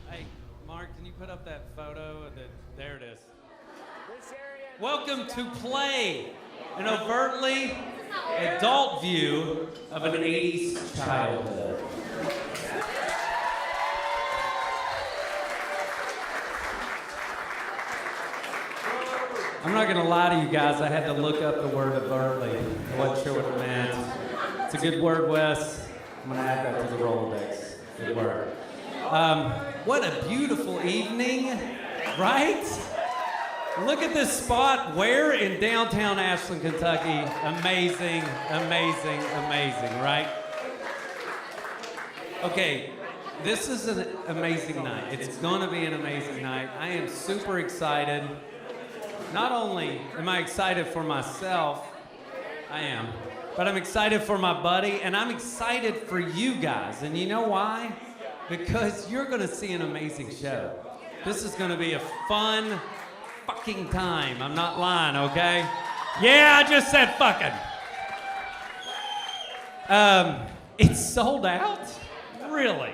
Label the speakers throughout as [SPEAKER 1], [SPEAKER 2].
[SPEAKER 1] Hey, Mark, can you put up that photo? There it is. Welcome to Play, an overtly adult view of an 80s childhood. I'm not gonna lie to you guys, I had to look up the word overtly. I wasn't sure what it meant. It's a good word, Wes. I'm gonna add that to the Rolodex. Good word. What a beautiful evening, right? Look at this spot. Where? In downtown Ashland, Kentucky. Amazing, amazing, amazing, right? Okay, this is an amazing night. It's gonna be an amazing night. I am super excited. Not only am I excited for myself, I am, but I'm excited for my buddy, and I'm excited for you guys. And you know why? Because you're gonna see an amazing show. This is gonna be a fun fucking time. I'm not lying, okay? Yeah, I just said fucking. It's sold out? Really?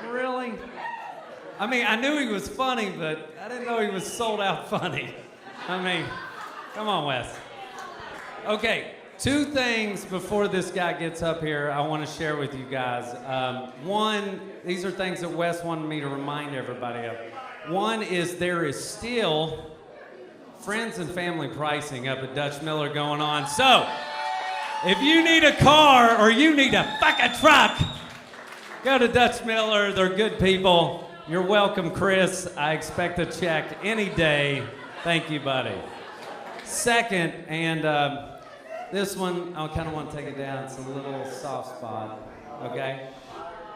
[SPEAKER 1] Really? I mean, I knew he was funny, but I didn't know he was sold out funny. I mean, come on, Wes. Okay, two things before this guy gets up here I want to share with you guys. One, these are things that Wes wanted me to remind everybody of. One is there is still friends and family pricing up at Dutch Miller going on. So, if you need a car or you need a fucking truck, go to Dutch Miller. They're good people. You're welcome, Chris. I expect a check any day. Thank you, buddy. Second, and this one, I kind of want to take it down. It's a little soft spot, okay?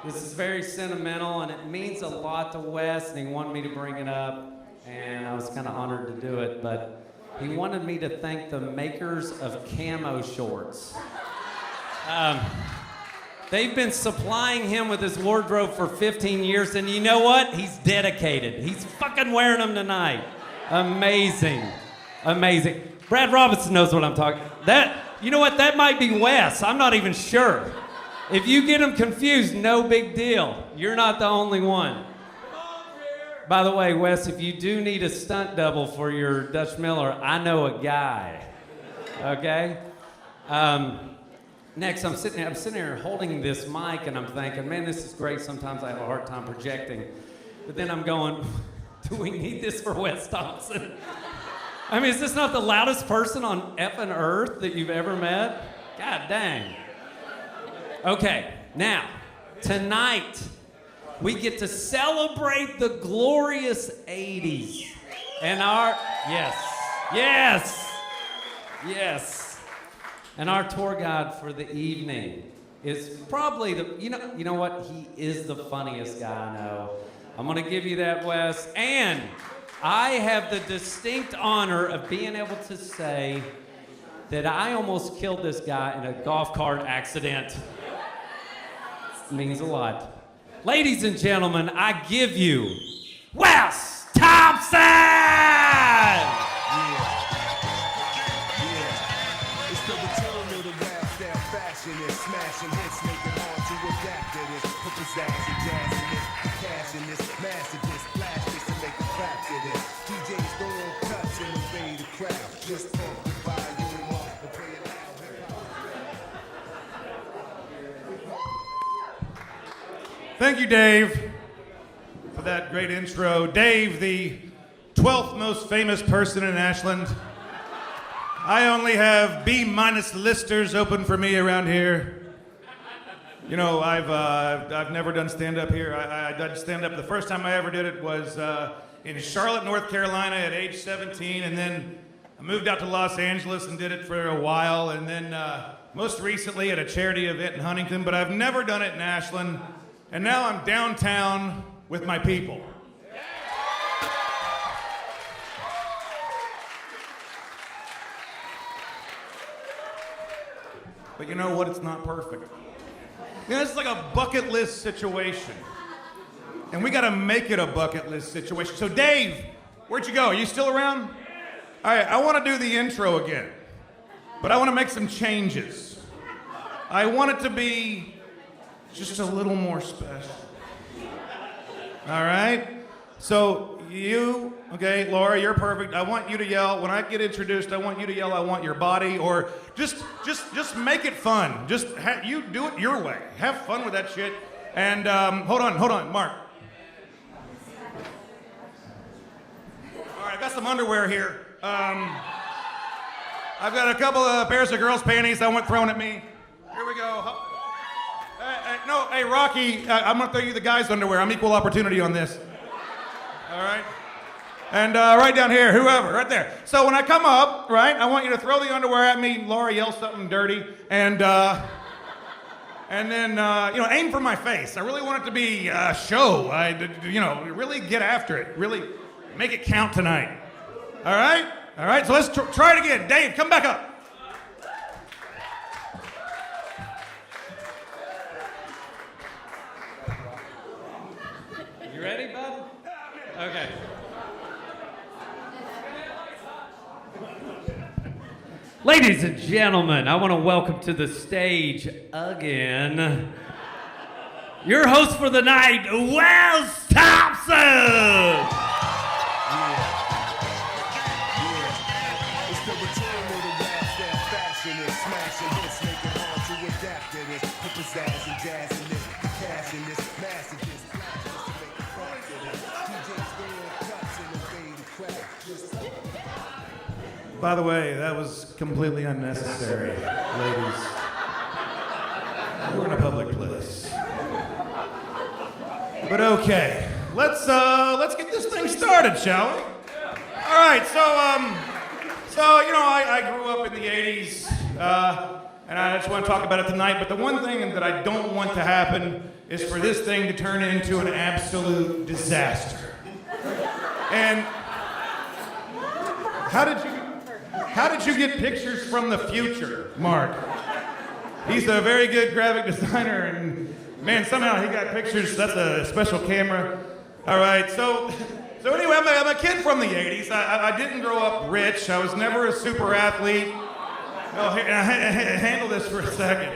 [SPEAKER 1] This is very sentimental, and it means a lot to Wes, and he wanted me to bring it up, and I was kind of honored to do it, but he wanted me to thank the makers of camo shorts. They've been supplying him with his wardrobe for 15 years, and you know what? He's dedicated. He's fucking wearing them tonight. Amazing, amazing. Brad Robinson knows what I'm talking. You know what? That might be Wes. I'm not even sure. If you get him confused, no big deal. You're not the only one. By the way, Wes, if you do need a stunt double for your Dutch Miller, I know a guy. Okay? Next, I'm sitting here holding this mic, and I'm thinking, man, this is great. Sometimes I have a hard time projecting. But then I'm going, do we need this for Wes Thompson? I mean, is this not the loudest person on effing earth that you've ever met? God dang. Okay, now, tonight, we get to celebrate the glorious 80s. And yes. And our tour guide for the evening is probably you know what? He is the funniest guy I know. I'm gonna give you that, Wes. And I have the distinct honor of being able to say that I almost killed this guy in a golf cart accident. It means a lot. Ladies and gentlemen, I give you Wes Thompson!
[SPEAKER 2] It's the return of the rap style fashionist, smashing hits, making hard to adapt to this. Put pizzazz and jazz in this, cash in this, master this, flash this, and make a clap to this. DJs throwing cuts and obey the crowd. Just pump the volume up and play it loud.
[SPEAKER 3] Thank you, Dave, for that great intro. Dave, the 12th most famous person in Ashland. I only have B-minus listers open for me around here. You know, I've never done stand-up here. I did stand-up. The first time I ever did it was in Charlotte, North Carolina at age 17, and then I moved out to Los Angeles and did it for a while, and then most recently at a charity event in Huntington, but I've never done it in Ashland, and now I'm downtown with my people. But you know what? It's not perfect. You know, it's like a bucket list situation. And we gotta make it a bucket list situation. So Dave, where'd you go? Are you still around? All right, I wanna do the intro again. But I wanna make some changes. I want it to be just a little more special. All right? So you, okay, Laura, you're perfect. I want you to yell. When I get introduced, I want you to yell, I want your body, or just make it fun. You do it your way. Have fun with that shit. And hold on, Mark. All right, I got some underwear here. I've got a couple of pairs of girls' panties that went thrown at me. Here we go. Hey, Rocky, I'm gonna throw you the guys' underwear. I'm equal opportunity on this. All right? And right down here, whoever, right there. So when I come up, right, I want you to throw the underwear at me. Laura, yell something dirty, and then aim for my face. I really want it to be a show. Really get after it. Really make it count tonight. All right? All right, so let's try it again. Dave, come back up.
[SPEAKER 1] You ready, bud? Okay. Ladies and gentlemen, I want to welcome to the stage again your host for the night, Wes Thompson.
[SPEAKER 2] It's the return of the rap style fashion is smashing hits, making hard to adapt to this. Put pizzazz and jazz in this, cash in this, messages, flashes to make a crack to this. DJs going cuts in the fade crack.
[SPEAKER 3] By the way, that was completely unnecessary, ladies. We're in a public place. But okay, let's get this thing started, shall we? All right, so I grew up in the '80s, and I just want to talk about it tonight. But the one thing that I don't want to happen is for this thing to turn into an absolute disaster. And how did you get pictures from the future, Mark? He's a very good graphic designer, and man, somehow he got pictures. That's a special camera. All right, so anyway, I'm a kid from the '80s. I didn't grow up rich. I was never a super athlete. Oh, handle this for a second.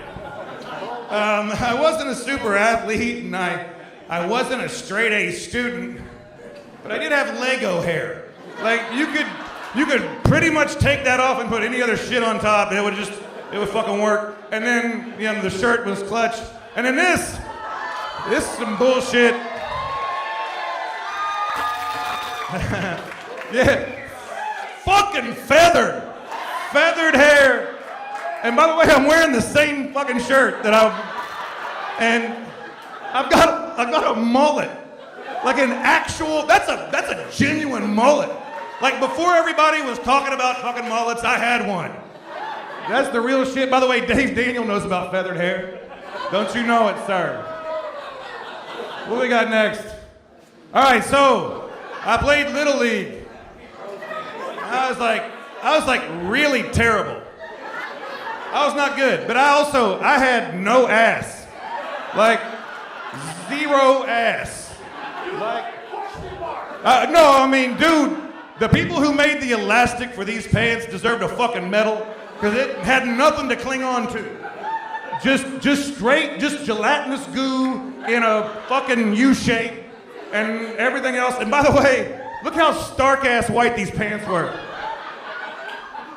[SPEAKER 3] I wasn't a super athlete, and I wasn't a straight A student, but I did have Lego hair. Like you could pretty much take that off and put any other shit on top. It would fucking work. And then the shirt was clutch. And then this is some bullshit. Yeah, fucking feathered hair. And by the way, I'm wearing the same fucking shirt that I've got a mullet, like an actual. That's a genuine mullet. Like before everybody was talking about fucking mullets, I had one. That's the real shit. By the way, Dave Daniel knows about feathered hair. Don't you know it, sir? What we got next? All right, so I played Little League. I was like really terrible. I was not good, but I had no ass. Like zero ass. Like no, I mean, dude, the people who made the elastic for these pants deserved a fucking medal because it had nothing to cling on to. Just straight, just gelatinous goo in a fucking U shape and everything else. And by the way, look how stark ass white these pants were.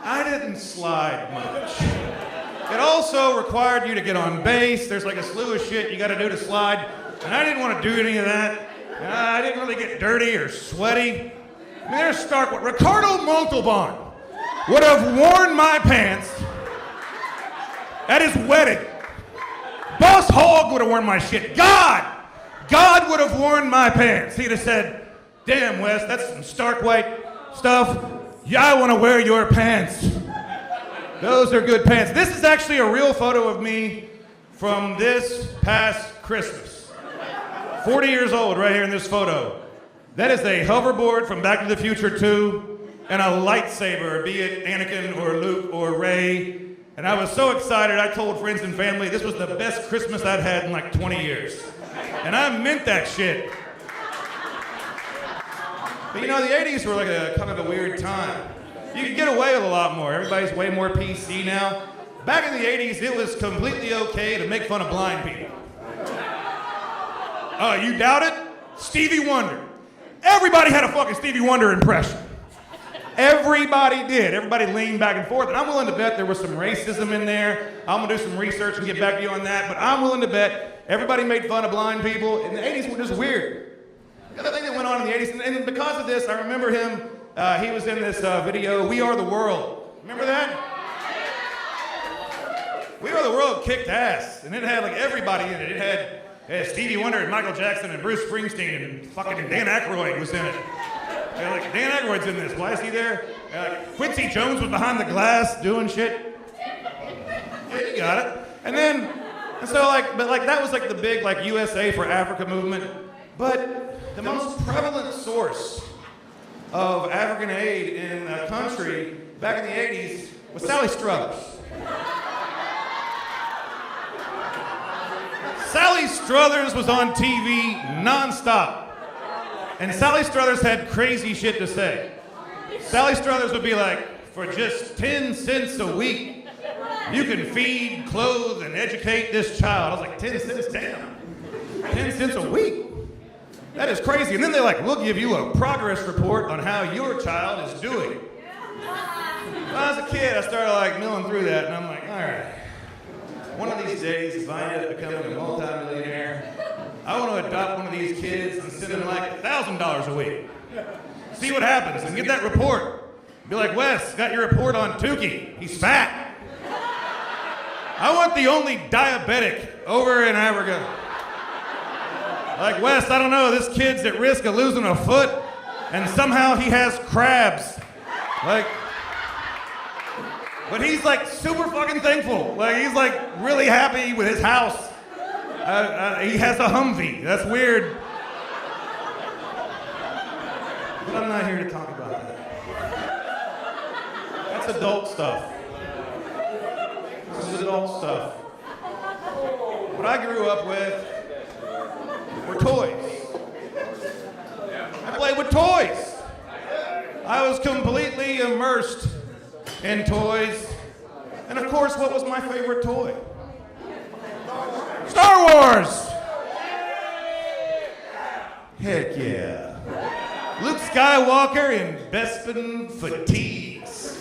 [SPEAKER 3] I didn't slide much. It also required you to get on base. There's like a slew of shit you gotta do to slide. And I didn't want to do any of that. I didn't really get dirty or sweaty. I mean, there's stark. Ricardo Montalban would have worn my pants at his wedding. Boss Hogg would have worn my shit. God would have worn my pants. He'd have said, damn, Wes, that's some stark white stuff. Yeah, I want to wear your pants. Those are good pants. This is actually a real photo of me from this past Christmas. 40 years old right here in this photo. That is a hoverboard from Back to the Future 2 and a lightsaber, be it Anakin or Luke or Rey. And I was so excited, I told friends and family this was the best Christmas I'd had in like 20 years. And I meant that shit. But the 80s were like a kind of a weird time. You could get away with a lot more. Everybody's way more PC now. Back in the 80s, it was completely okay to make fun of blind people. Oh, you doubt it? Stevie Wonder. Everybody had a fucking Stevie Wonder impression. Everybody did. Everybody leaned back and forth, and I'm willing to bet there was some racism in there. I'm gonna do some research and get back to you on that, but I'm willing to bet everybody made fun of blind people, and the 80s were just weird. The other thing that went on in the 80s, and because of this, I remember him, he was in this video, We Are the World. Remember that? We Are the World kicked ass, and it had like everybody in it. It had Stevie Wonder and Michael Jackson and Bruce Springsteen and fucking Dan Aykroyd was in it. They're like, Dan Aykroyd's in this. Why is he there? Quincy Jones was behind the glass doing shit. Yeah, you got it. And so that was like the big like USA for Africa movement. But the most prevalent source of African aid in the country back in the 80s was Sally Struthers. Sally Struthers was on TV nonstop. And Sally Struthers had crazy shit to say. Sally Struthers would be like, for just 10 cents a week, you can feed, clothe, and educate this child. I was like, 10 cents? Damn. 10 cents a week? That is crazy. And then they're like, we'll give you a progress report on how your child is doing. When I was a kid, I started like milling through that, and I'm like, all right. One of these days, if I end up becoming a multi-millionaire, I want to adopt one of these kids and send them like $1,000 a week. See what happens and get that report. Be like, Wes, got your report on Tukey. He's fat. I want the only diabetic over in Africa. Like, Wes, I don't know, this kid's at risk of losing a foot, and somehow he has crabs. Like, but he's like super fucking thankful. Like, he's like really happy with his house. He has a Humvee. That's weird. But I'm not here to talk about that. That's adult stuff. This is adult stuff. What I grew up with were toys. I played with toys. I was completely immersed in toys. And of course, what was my favorite toy? Star Wars! Heck yeah. Luke Skywalker in Bespin fatigues.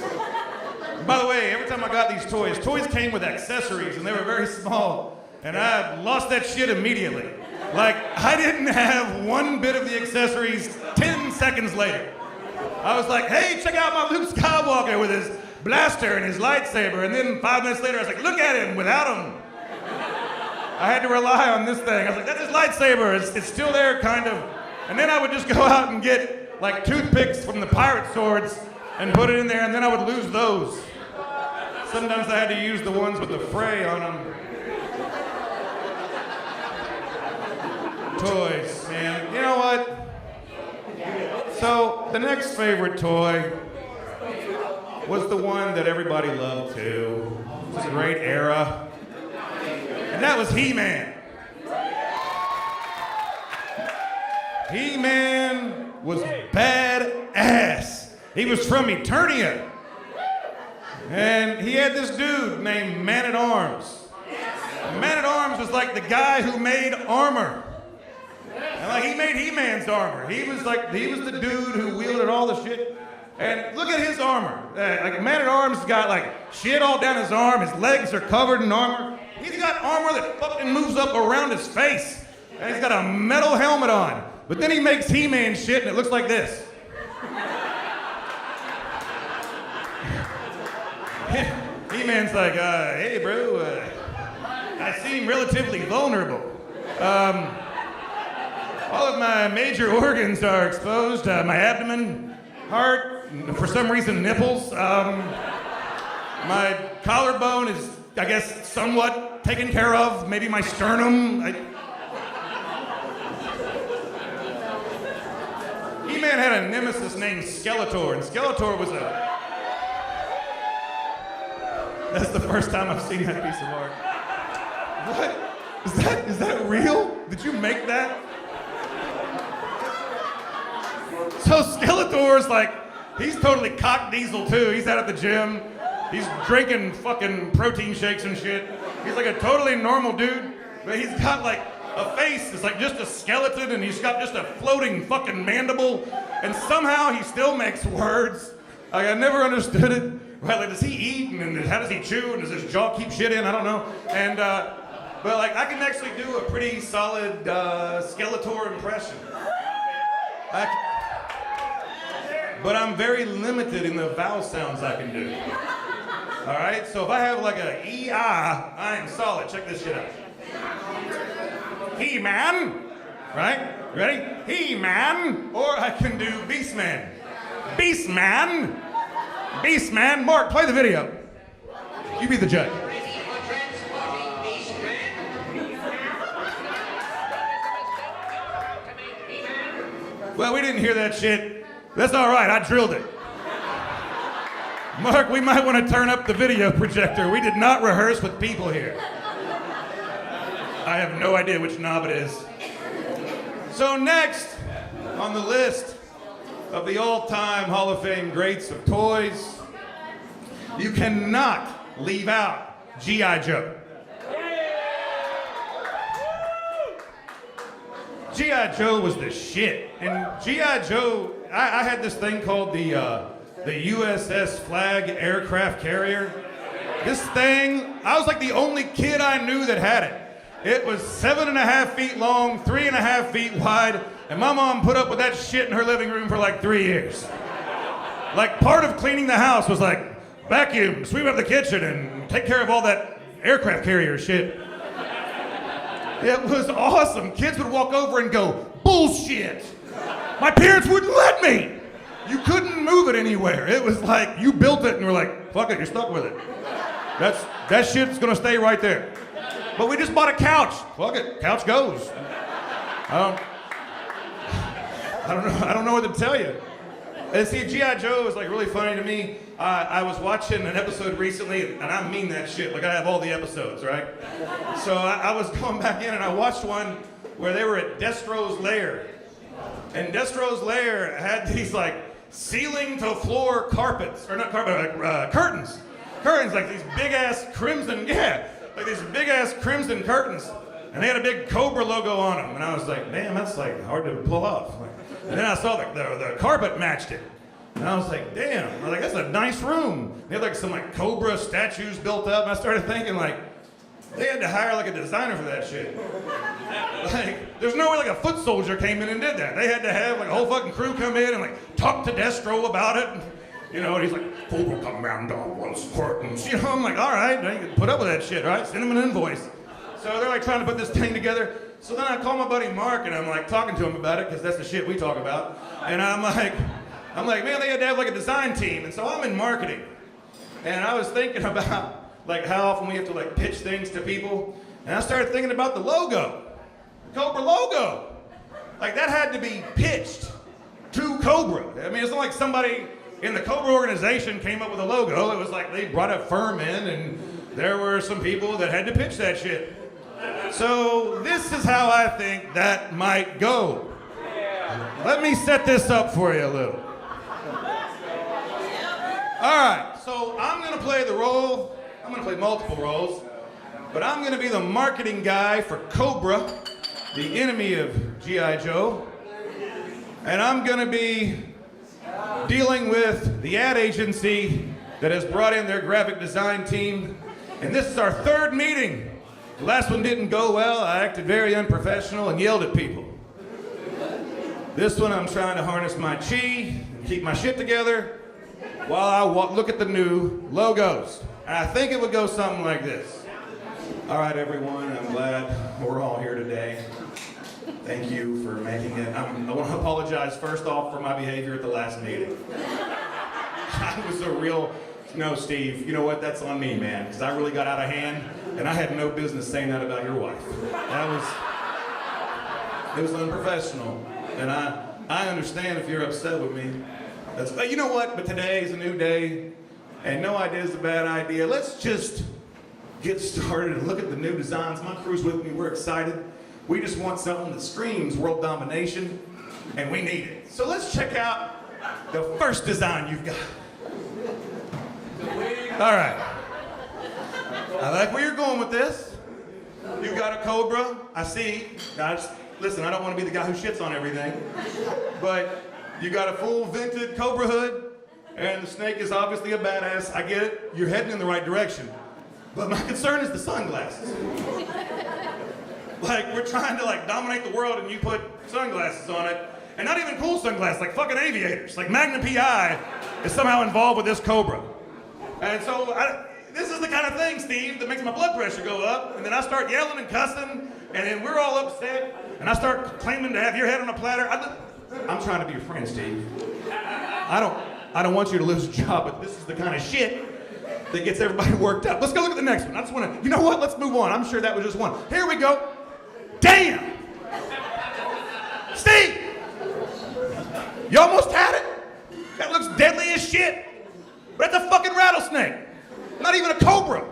[SPEAKER 3] By the way, every time I got these toys came with accessories and they were very small. And I lost that shit immediately. Like, I didn't have one bit of the accessories 10 seconds later. I was like, hey, check out my Luke Skywalker with his blaster and his lightsaber. And then 5 minutes later, I was like, look at him without him. I had to rely on this thing. I was like, that's his lightsaber. It's still there, kind of. And then I would just go out and get like toothpicks from the pirate swords and put it in there, and then I would lose those. Sometimes I had to use the ones with the fray on them. Toys, man. You know what? So the next favorite toy was the one that everybody loved too. It was a great era. And that was He-Man. He-Man was badass. He was from Eternia. And he had this dude named Man-at-Arms. Man-at-Arms was like the guy who made armor. And like he made He-Man's armor. He was the dude who wielded all the shit. And look at his armor. Like Man-at-Arms got like shit all down his arm. His legs are covered in armor. He's got armor that fucking moves up around his face. And he's got a metal helmet on. But then he makes He-Man shit and it looks like this. He-Man's like, hey bro, I seem relatively vulnerable. All of my major organs are exposed. My abdomen, heart, for some reason nipples. My collarbone is, I guess, somewhat taken care of. Maybe my sternum. He-Man had a nemesis named Skeletor, and Skeletor was a... That's the first time I've seen that piece of art. What? Is that real? Did you make that? So Skeletor's like, he's totally cock diesel too. He's out at the gym. He's drinking fucking protein shakes and shit. He's like a totally normal dude, but he's got like a face that's like just a skeleton, and he's got just a floating fucking mandible, and somehow he still makes words. Like, I never understood it. Right, like, does he eat, and how does he chew, and does his jaw keep shit in? I don't know. And but like, I can actually do a pretty solid Skeletor impression. But I'm very limited in the vowel sounds I can do. All right, so if I have like a E-I, I am solid. Check this shit out. He-Man, right? Ready? He-Man, or I can do Beastman. Beastman. Beastman. Mark, play the video. You be the judge. Well, we didn't hear that shit. That's all right, I drilled it. Mark, we might want to turn up the video projector. We did not rehearse with people here. I have no idea which knob it is. So next on the list of the all-time Hall of Fame greats of toys, you cannot leave out G.I. Joe. G.I. Joe was the shit. And G.I. Joe, I had this thing called the USS Flag aircraft carrier. This thing, I was like the only kid I knew that had it. It was 7.5 feet long, 3.5 feet wide, and my mom put up with that shit in her living room for like 3 years. Like, part of cleaning the house was like, vacuum, sweep up the kitchen, and take care of all that aircraft carrier shit. It was awesome. Kids would walk over and go, bullshit. My parents wouldn't let me. You couldn't move it anywhere. It was like, you built it and we're like, fuck it, you're stuck with it. That shit's gonna stay right there. But we just bought a couch. Fuck it, couch goes. I don't know what to tell you. And see, G.I. Joe is like really funny to me. I was watching an episode recently, and I mean that shit. Like, I have all the episodes, right? So I was going back in and I watched one where they were at Destro's lair. And Destro's lair had these like ceiling to floor carpets, or not carpet, curtains. Curtains, like these big ass crimson, like these big ass crimson curtains. And they had a big Cobra logo on them. And I was like, damn, that's like hard to pull off. And then I saw the carpet matched it. And I was like, damn, I was like, that's a nice room. They had like some like Cobra statues built up. And I started thinking like, they had to hire like a designer for that shit. Like, there's no way like a foot soldier came in and did that. They had to have like a whole fucking crew come in and like talk to Destro about it. You know, and he's like, Cobra Commander wants curtains. You know, I'm like, all right, now you can put up with that shit, right? Send him an invoice. So they're like trying to put this thing together. So then I call my buddy Mark and I'm like talking to him about it because that's the shit we talk about. And I'm like, man, they had to have like a design team. And so I'm in marketing. And I was thinking about like how often we have to like pitch things to people. And I started thinking about the logo, Cobra logo. Like, that had to be pitched to Cobra. I mean, it's not like somebody in the Cobra organization came up with a logo. It was like they brought a firm in and there were some people that had to pitch that shit. So this is how I think that might go. Let me set this up for you a little. All right, so I'm gonna play the role. I'm gonna play multiple roles, but I'm gonna be the marketing guy for Cobra, the enemy of G.I. Joe. And I'm gonna be dealing with the ad agency that has brought in their graphic design team. And this is our third meeting. The last one didn't go well. I acted very unprofessional and yelled at people. This one I'm trying to harness my chi and keep my shit together while I look at the new logos. And I think it would go something like this. All right, everyone, I'm glad we're all here today. Thank you for making it. I want to apologize first off for my behavior at the last meeting. I was a real, no, Steve, you know what? That's on me, man, because I really got out of hand, and I had no business saying that about your wife. It was unprofessional, and I understand if you're upset with me. You know what? But today is a new day, and no idea is a bad idea. Let's just get started and look at the new designs. My crew's with me. We're excited. We just want something that screams world domination, and we need it. So let's check out the first design you've got.
[SPEAKER 1] We
[SPEAKER 3] All right. I like where you're going with this. You got a cobra. I see. Guys, listen, I don't want to be the guy who shits on everything. But you got a full vented cobra hood, and the snake is obviously a badass. I get it. You're heading in the right direction. But my concern is the sunglasses. Like, we're trying to dominate the world, and you put sunglasses on it. And not even cool sunglasses, like fucking aviators. Like Magnum PI is somehow involved with this cobra. And so this is the kind of thing, Steve, that makes my blood pressure go up. And then I start yelling and cussing, and then we're all upset. And I start claiming to have your head on a platter. I'm trying to be your friend, Steve. I don't want you to lose your job, but this is the kind of shit that gets everybody worked up. Let's go look at the next one. I just want to, you know what? Let's move on. I'm sure that was just one. Here we go. Damn! Steve! You almost had it? That looks deadly as shit. But that's a fucking rattlesnake. Not even a cobra.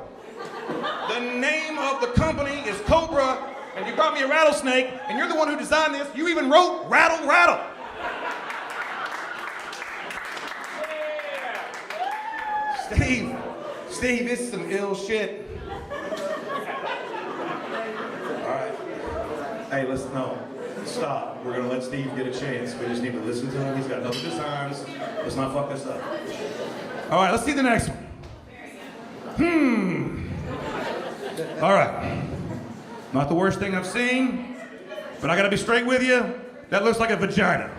[SPEAKER 3] The name of the company is Cobra, and you brought me a rattlesnake, and you're the one who designed this. You even wrote rattle, rattle. Steve, this is some ill shit. All right. Hey, stop. We're gonna let Steve get a chance. We just need to listen to him. He's got other designs. Let's not fuck this up. All right, let's see the next one. All right. Not the worst thing I've seen, but I gotta be straight with you. That looks like a vagina.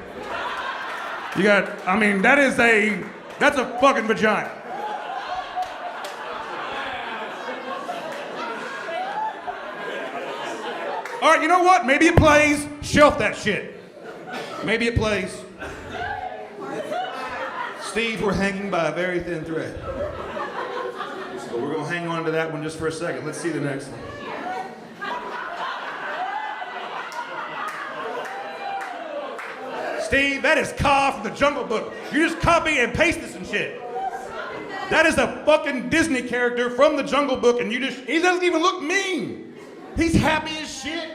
[SPEAKER 3] That's a fucking vagina. All right, you know what? Maybe it plays. Shelf that shit. Maybe it plays. Steve, we're hanging by a very thin thread. So we're gonna hang on to that one just for a second. Let's see the next one. Steve, that is Kaa from the Jungle Book. You just copy and paste this and shit. That is a fucking Disney character from the Jungle Book, and he doesn't even look mean. He's happy as shit.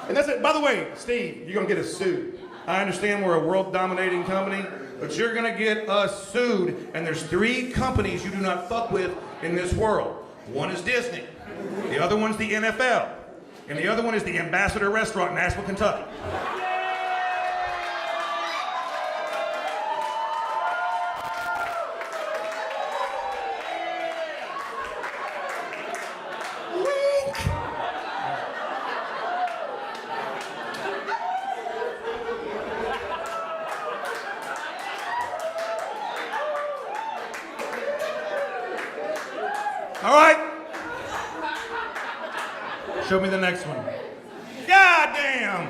[SPEAKER 3] And that's it. By the way, Steve, you're gonna get us sued. I understand we're a world-dominating company, but you're gonna get us sued, and there's 3 companies you do not fuck with in this world. One is Disney, the other one's the NFL, and the other one is the Ambassador Restaurant in Nashville, Kentucky. All right. Show me the next one. God damn.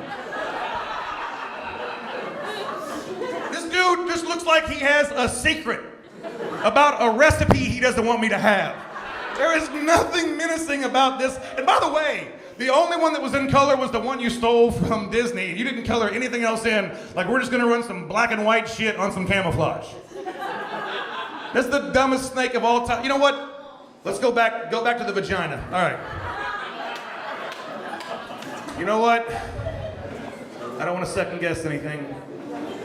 [SPEAKER 3] This dude just looks like he has a secret about a recipe he doesn't want me to have. There is nothing menacing about this. And by the way, the only one that was in color was the one you stole from Disney. You didn't color anything else in. Like, we're just gonna run some black and white shit on some camouflage. That's the dumbest snake of all time. You know what? Let's go back to the vagina. All right. You know what? I don't want to second guess anything.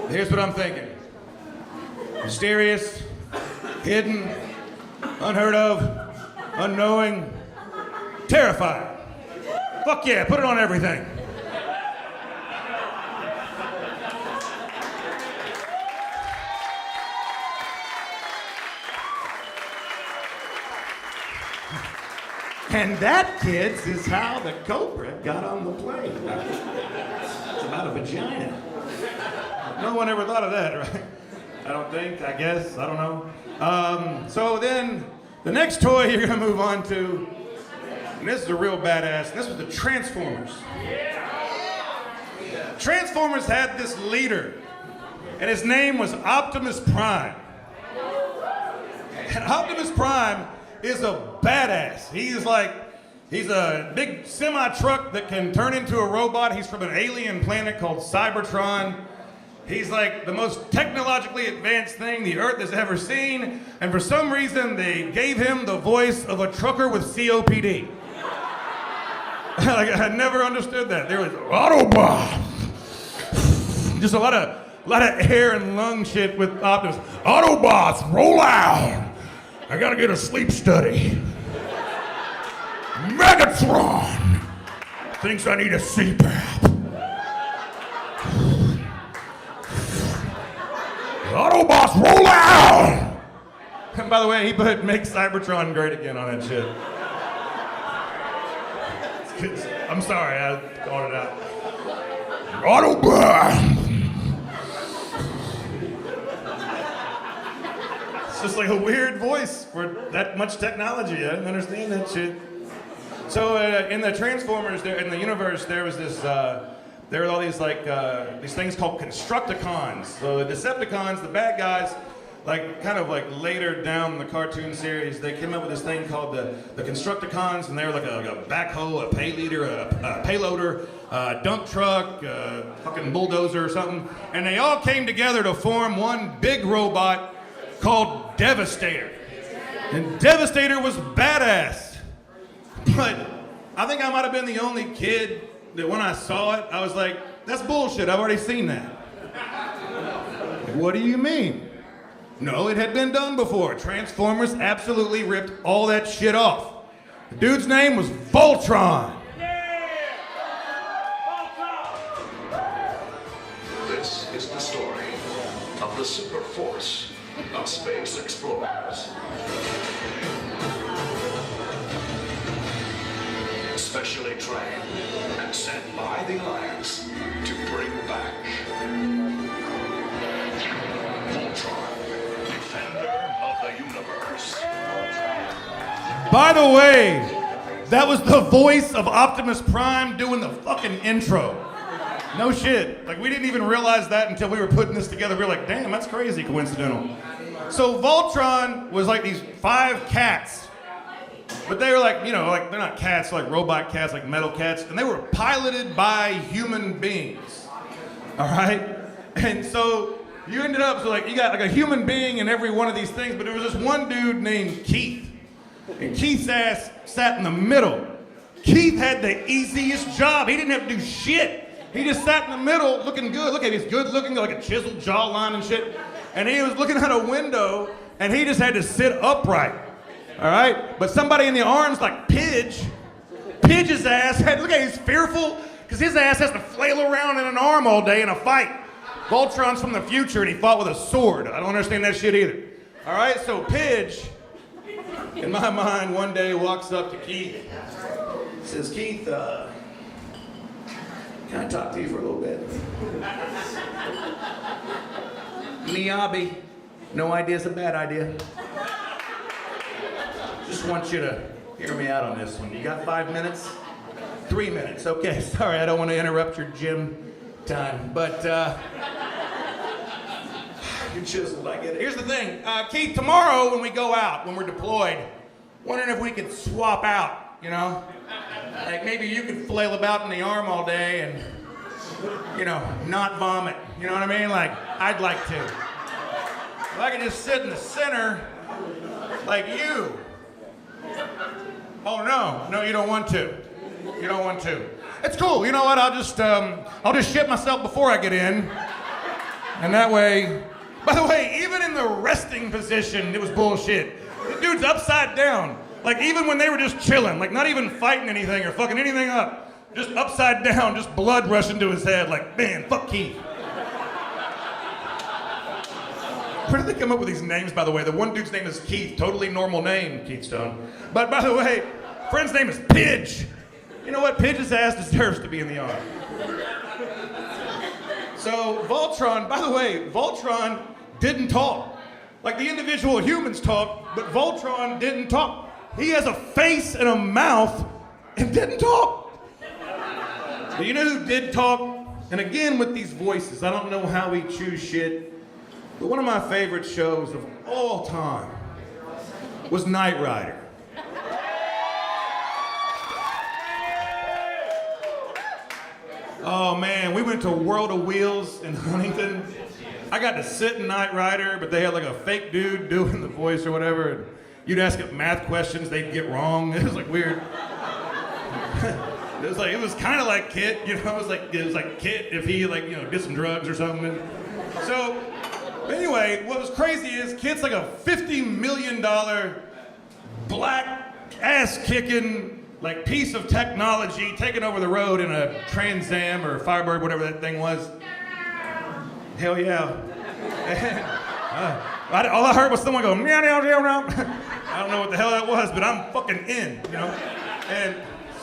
[SPEAKER 3] Here's what I'm thinking. Mysterious, hidden, unheard of, unknowing, terrifying. Fuck yeah, put it on everything. And that, kids, is how the cobra got on the plane. It's about a vagina. No one ever thought of that, right? I don't think, I guess, I don't know. So then, the next toy you're gonna move on to, and this is a real badass, and this was the Transformers. Transformers had this leader, and his name was Optimus Prime. And Optimus Prime is a badass. He's a big semi-truck that can turn into a robot. He's from an alien planet called Cybertron. He's like the most technologically advanced thing the Earth has ever seen. And for some reason, they gave him the voice of a trucker with COPD. I never understood that. There was Autobot. Just a lot of air and lung shit with Optimus. Autobots, roll out. I gotta get a sleep study. Megatron thinks I need a CPAP. Autobots, roll out! And by the way, he put Make Cybertron Great Again on that shit. I'm sorry, I called it out. Autobots! It's just like a weird voice for that much technology. I didn't understand that shit. So in the Transformers, there in the universe, there was this. There were all these these things called Constructicons. So the Decepticons, the bad guys, kind of later down the cartoon series, they came up with this thing called the Constructicons, and they were like a backhoe, a pay leader, a payloader, a dump truck, a fucking bulldozer or something, and they all came together to form one big robot called Devastator. And Devastator was badass, but I think I might have been the only kid that when I saw it, I was like, that's bullshit, I've already seen that. What do you mean? No, it had been done before. Transformers absolutely ripped all that shit off. The dude's name was Voltron.
[SPEAKER 4] This is the story of the super force of space explorers. Specially trained and sent by the Alliance to bring back Voltron, defender of the universe.
[SPEAKER 3] By the way, that was the voice of Optimus Prime doing the fucking intro. No shit. We didn't even realize that until we were putting this together. We were like, damn, that's crazy coincidental. So Voltron was these 5 cats. But they were they're not cats, robot cats, metal cats, and they were piloted by human beings. All right? And so you ended up, you got a human being in every one of these things, but there was this one dude named Keith. And Keith's ass sat in the middle. Keith had the easiest job. He didn't have to do shit. He just sat in the middle looking good. Look at him, he's good looking, like a chiseled jawline and shit. And he was looking out a window, and he just had to sit upright. All right? But somebody in the arms like Pidge's ass look at him, he's fearful, because his ass has to flail around in an arm all day in a fight. Voltron's from the future, and he fought with a sword. I don't understand that shit either. All right? So Pidge, in my mind, one day walks up to Keith. Says, Keith, can I talk to you for a little bit? Miyabi, no idea's a bad idea. Just want you to hear me out on this one. You got 5 minutes? 3 minutes, okay. Sorry, I don't want to interrupt your gym time, but you're chiseled, I get it. Here's the thing, Keith, tomorrow when we go out, when we're deployed, wondering if we could swap out, maybe you could flail about in the arm all day and, not vomit, you know what I mean? I'd like to. If I could just sit in the center like you. Oh no, you don't want to. You don't want to. It's cool, you know what, I'll just shit myself before I get in. And that way, by the way, even in the resting position, it was bullshit. The dude's upside down. Even when they were just chilling, not even fighting anything or fucking anything up. Just upside down, just blood rushing to his head, man, fuck Keith. Where did they come up with these names, by the way? The one dude's name is Keith, totally normal name, Keith Stone. But by the way, friend's name is Pidge. You know what? Pidge's ass deserves to be in the arm. So Voltron, by the way, Voltron didn't talk. The individual humans talk, but Voltron didn't talk. He has a face and a mouth and didn't talk. But you know who did talk? And again with these voices, I don't know how we choose shit, but one of my favorite shows of all time was Knight Rider. Oh man, we went to World of Wheels in Huntington. I got to sit in Knight Rider, but they had a fake dude doing the voice or whatever. And you'd ask it math questions, they'd get wrong. It was weird. It was kind of like Kit, it was like Kit if he did some drugs or something. So Anyway, what was crazy is Kit's like a $50 million black ass-kicking like piece of technology taking over the road in a Trans Am or Firebird, whatever that thing was. Hell yeah. All I heard was someone go, meow, meow, meow, meow. I don't know what the hell that was, but I'm fucking in, you know? And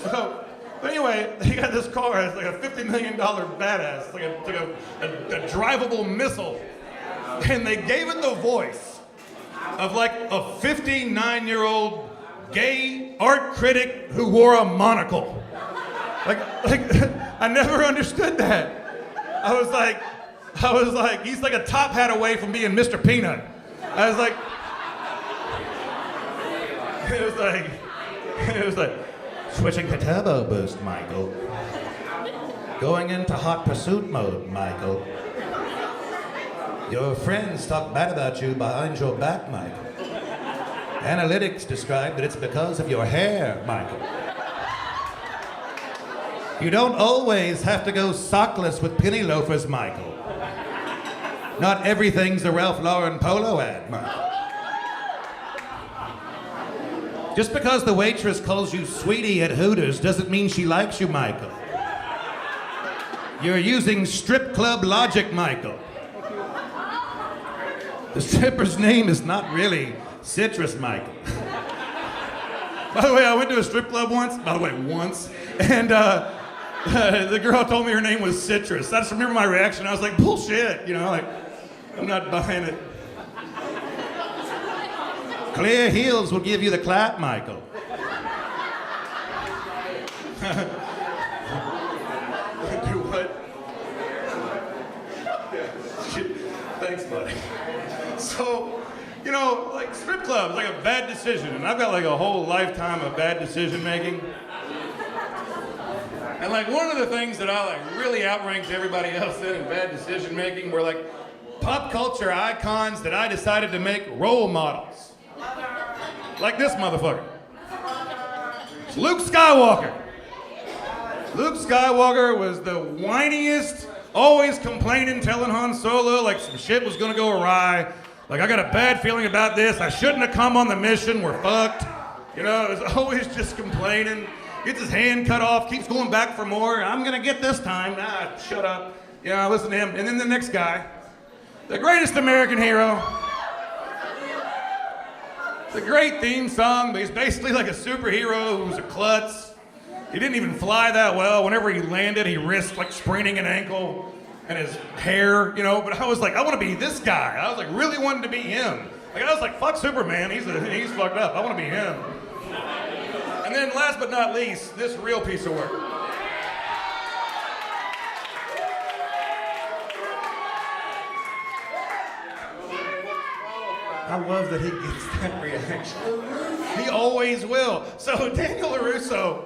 [SPEAKER 3] so, but anyway, he got this car. It's like a $50 million badass, like a drivable missile. And they gave it the voice of like a 59-year-old gay art critic who wore a monocle. Like I never understood that. I was like, he's like a top hat away from being Mr. Peanut. I was like, it was like, switching to turbo boost, Michael. Going into hot pursuit mode, Michael. Your friends talk bad about you behind your back, Michael. Analytics describe that it's because of your hair, Michael. You don't always have to go sockless with penny loafers, Michael. Not everything's a Ralph Lauren polo ad, Michael. Just because the waitress calls you sweetie at Hooters doesn't mean she likes you, Michael. You're using strip club logic, Michael. The stripper's name is not really Citrus, Michael. By the way, I went to a strip club once, and the girl told me her name was Citrus. I just remember my reaction. I was like, bullshit, you know, like, I'm not buying it. Clear heels will give you the clap, Michael. Do what? Shit. Thanks, buddy. So, you know, like strip clubs, like a bad decision, and I've got like a whole lifetime of bad decision making. And like one of the things that I like really outranked everybody else in bad decision making were like pop culture icons that I decided to make role models. Like this motherfucker. It's Luke Skywalker. Luke Skywalker was the whiniest, always complaining, telling Han Solo like some shit was gonna go awry. Like, I got a bad feeling about this. I shouldn't have come on the mission. We're fucked. You know, it was always just complaining. Gets his hand cut off, keeps going back for more. I'm gonna get this time. Nah, shut up. Yeah, listen to him. And then the next guy, the greatest American hero. It's a great theme song, but he's basically like a superhero who's a klutz. He didn't even fly that well. Whenever he landed, he risked like spraining an ankle and his hair, you know. But I was like, I want to be this guy. I was like, really wanted to be him. Like I was like, fuck Superman. He's fucked up. I want to be him. And then last but not least, this real piece of work. I love that he gets that reaction. He always will. So Daniel LaRusso,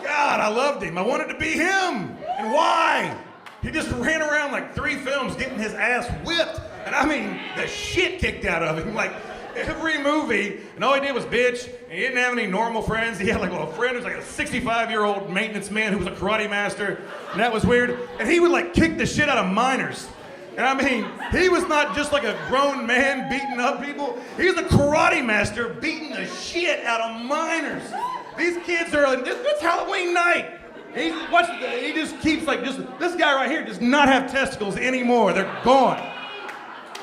[SPEAKER 3] God, I loved him. I wanted to be him. And why? He just ran around like 3 films getting his ass whipped. And I mean, the shit kicked out of him. Like every movie, and all he did was bitch. And he didn't have any normal friends. He had like a friend who was like a 65-year-old maintenance man who was a karate master. And that was weird. And he would like kick the shit out of minors. And I mean, he was not just like a grown man beating up people. He was a karate master beating the shit out of minors. These kids are like, it's Halloween night. He just keeps like, this guy right here does not have testicles anymore. They're gone.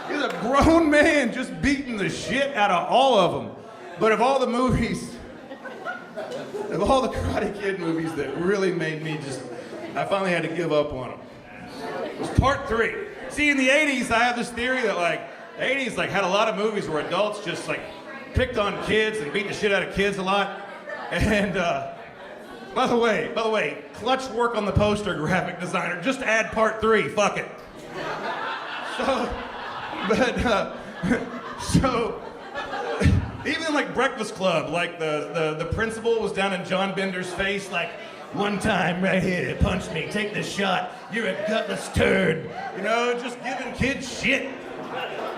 [SPEAKER 3] He's a grown man just beating the shit out of all of them. But of all the movies, of all the Karate Kid movies that really made me I finally had to give up on them. It was part 3. See, in the 80s, I have this theory that like, the 80s like had a lot of movies where adults just like picked on kids and beat the shit out of kids a lot. And by the way, clutch work on the poster, graphic designer. Just add part 3, fuck it. So even like Breakfast Club, like the principal was down in John Bender's face, like, one time right here, punch me, take this shot, you're a gutless turd. You know, just giving kids shit.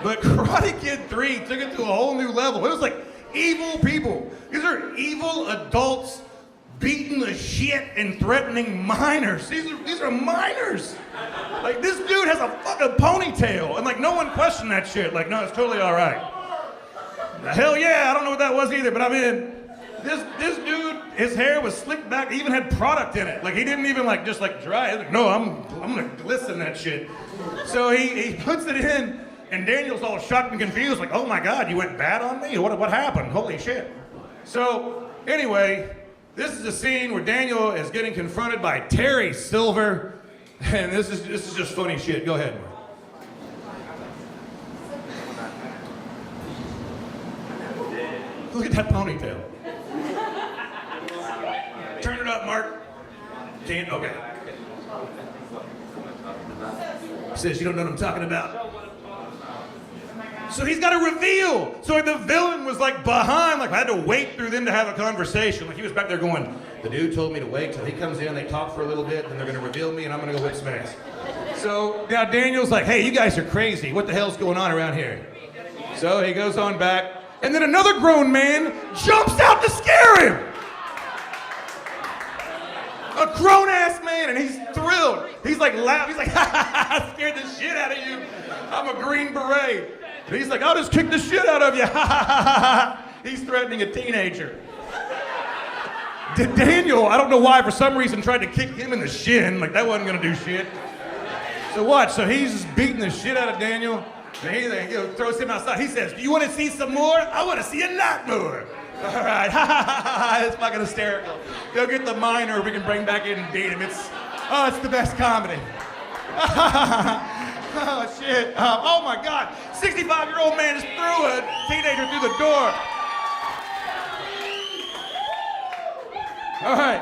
[SPEAKER 3] But Karate Kid 3 took it to a whole new level. It was like evil people. These are evil adults beating the shit and threatening minors. These are minors. Like, this dude has a fucking ponytail, and like no one questioned that shit. Like, no, it's totally all right. Hell yeah, I don't know what that was either, but I'm in. This dude, his hair was slicked back, he even had product in it. Like, he didn't even like just like dry it. Like, no, I'm gonna glisten that shit. So he puts it in, and Daniel's all shocked and confused, like, oh my God, you went bad on me? What happened? Holy shit. So anyway, this is a scene where Daniel is getting confronted by Terry Silver, and this is just funny shit. Go ahead, Mark. Look at that ponytail. Turn it up, Mark. Can't? Okay. Says you don't know what I'm talking about. So he's got a reveal. So like, the villain was like behind, like I had to wait through them to have a conversation. Like he was back there going, the dude told me to wait till he comes in, they talk for a little bit, then they're gonna reveal me and I'm gonna go whip some ass. So now Daniel's like, hey, you guys are crazy. What the hell's going on around here? So he goes on back, and then another grown man jumps out to scare him. A grown-ass man, and he's thrilled. He's like laughing. He's like, ha ha ha, I scared the shit out of you. I'm a Green Beret. And he's like, I'll just kick the shit out of you. Ha ha ha ha. He's threatening a teenager. Daniel, I don't know why, for some reason, tried to kick him in the shin. Like, that wasn't gonna do shit. So watch, so he's just beating the shit out of Daniel. And he throws him outside. He says, do you want to see some more? I want to see a lot more. All right, ha ha ha ha, it's fucking hysterical. Go get the minor we can bring back in and beat him. It's the best comedy. Oh, shit. Oh, my God. 65-year-old man just threw a teenager through the door. All right.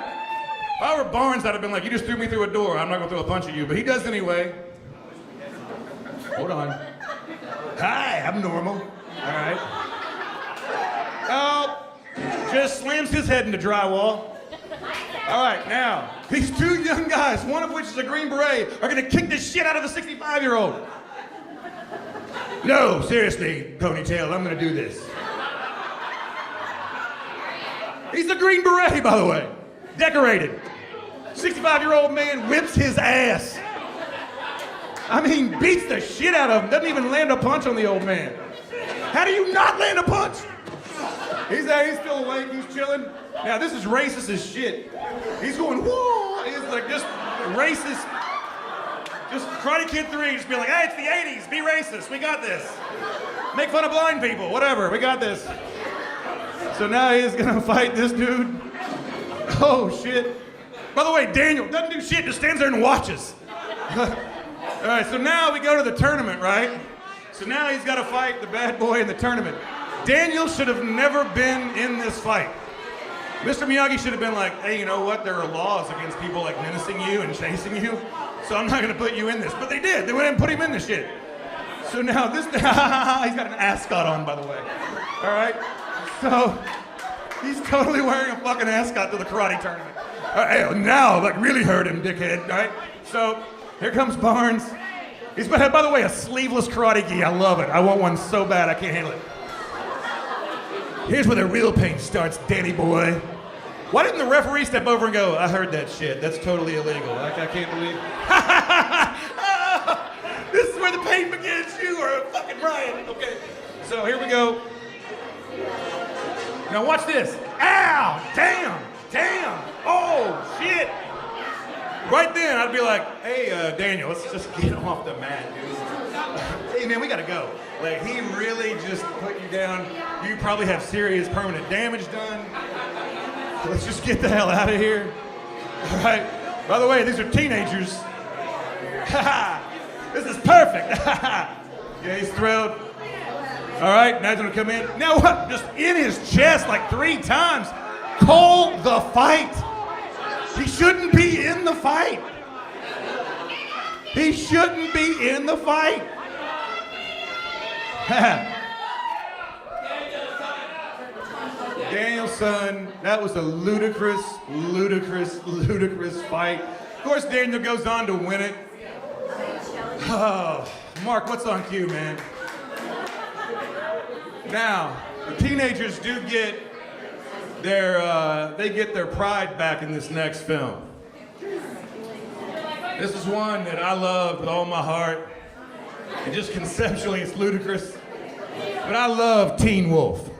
[SPEAKER 3] If I were Barnes, I'd have been like, you just threw me through a door. I'm not going to throw a punch at you. But he does anyway. Hold on. Hi, I'm normal. All right. Oh, just slams his head into drywall. All right, now, these two young guys, one of which is a Green Beret, are gonna kick the shit out of a 65-year-old. No, seriously, Ponytail, I'm gonna do this. He's a Green Beret, by the way, decorated. 65-year-old man whips his ass. I mean, beats the shit out of him, doesn't even land a punch on the old man. How do you not land a punch? He's there, he's still awake, he's chilling. Now, this is racist as shit. He's going, whoa! He's like, just racist. Just Karate Kid 3, just be like, hey, it's the 80s, be racist, we got this. Make fun of blind people, whatever, we got this. So now he's gonna fight this dude. Oh, shit. By the way, Daniel doesn't do shit, just stands there and watches. All right, so now we go to the tournament, right? So now he's gotta fight the bad boy in the tournament. Daniel should have never been in this fight. Mr. Miyagi should have been like, hey, you know what? There are laws against people like menacing you and chasing you, so I'm not gonna put you in this. But they did. They went and put him in this shit. So now this, he's got an ascot on, by the way. All right? So he's totally wearing a fucking ascot to the karate tournament. All right, now, like, really hurt him, dickhead, all right? So here comes Barnes. He's, by the way, a sleeveless karate gi. I love it. I want one so bad I can't handle it. Here's where the real pain starts, Danny boy. Why didn't the referee step over and go, I heard that shit. That's totally illegal. I can't believe. This is where the pain begins. You are a fucking riot. Okay. So here we go. Now watch this. Ow! Damn! Damn! Oh, shit! Right then, I'd be like, hey, Daniel, let's just get off the mat, dude. Hey, man, we gotta go. Like, he really just put you down. You probably have serious permanent damage done. Let's just get the hell out of here. All right. By the way, these are teenagers. This is perfect. Yeah, he's thrilled. All right, now he's gonna come in. Now what? Just in his chest like 3 times. Call the fight. He shouldn't be in the fight. He shouldn't be in the fight. Danielson, that was a ludicrous fight. Of course, Daniel goes on to win it. Oh, Mark, what's on cue, man? Now, the teenagers do get they get their pride back in this next film. This is one that I love with all my heart. And just conceptually, it's ludicrous. But I love Teen Wolf.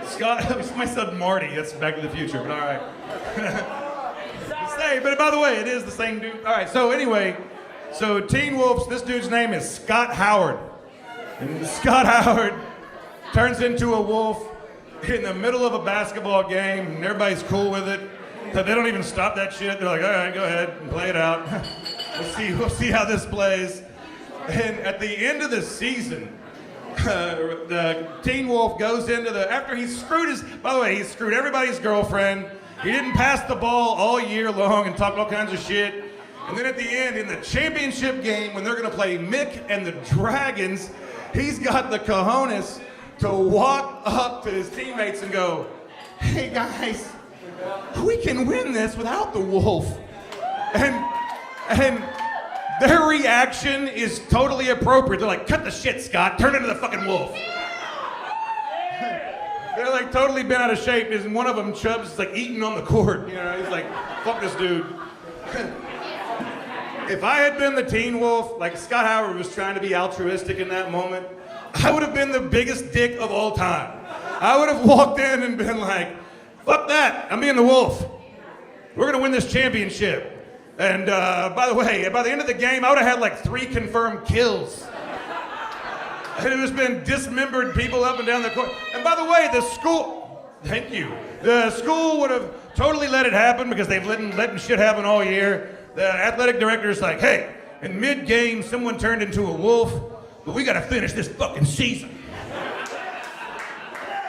[SPEAKER 3] Scott, my son Marty, that's Back to the Future, but all right. But by the way, it is the same dude. All right, so anyway, so Teen Wolf's, this dude's name is Scott Howard. And Scott Howard turns into a wolf in the middle of a basketball game, and everybody's cool with it. So they don't even stop that shit. They're like, all right, go ahead and play it out. We'll see how this plays. And at the end of the season, the Teen Wolf goes into after he screwed he screwed everybody's girlfriend. He didn't pass the ball all year long and talked all kinds of shit. And then at the end, in the championship game, when they're gonna play Mick and the Dragons, he's got the cojones to walk up to his teammates and go, hey guys, we can win this without the wolf. And their reaction is totally appropriate. They're like, cut the shit, Scott, turn into the fucking wolf. They're like totally bent out of shape. And one of them, Chubbs, is like eating on the court. You know, he's like, fuck this dude. If I had been the Teen Wolf, like Scott Howard was trying to be altruistic in that moment, I would have been the biggest dick of all time. I would have walked in and been like, fuck that, I'm being the wolf. We're gonna win this championship. And by the way, by the end of the game, I would have had like 3 confirmed kills. And it has been dismembered people up and down the court. And by the way, the school, thank you. The school would have totally let it happen because they've letting shit happen all year. The athletic director is like, hey, in mid-game, someone turned into a wolf, but we gotta finish this fucking season.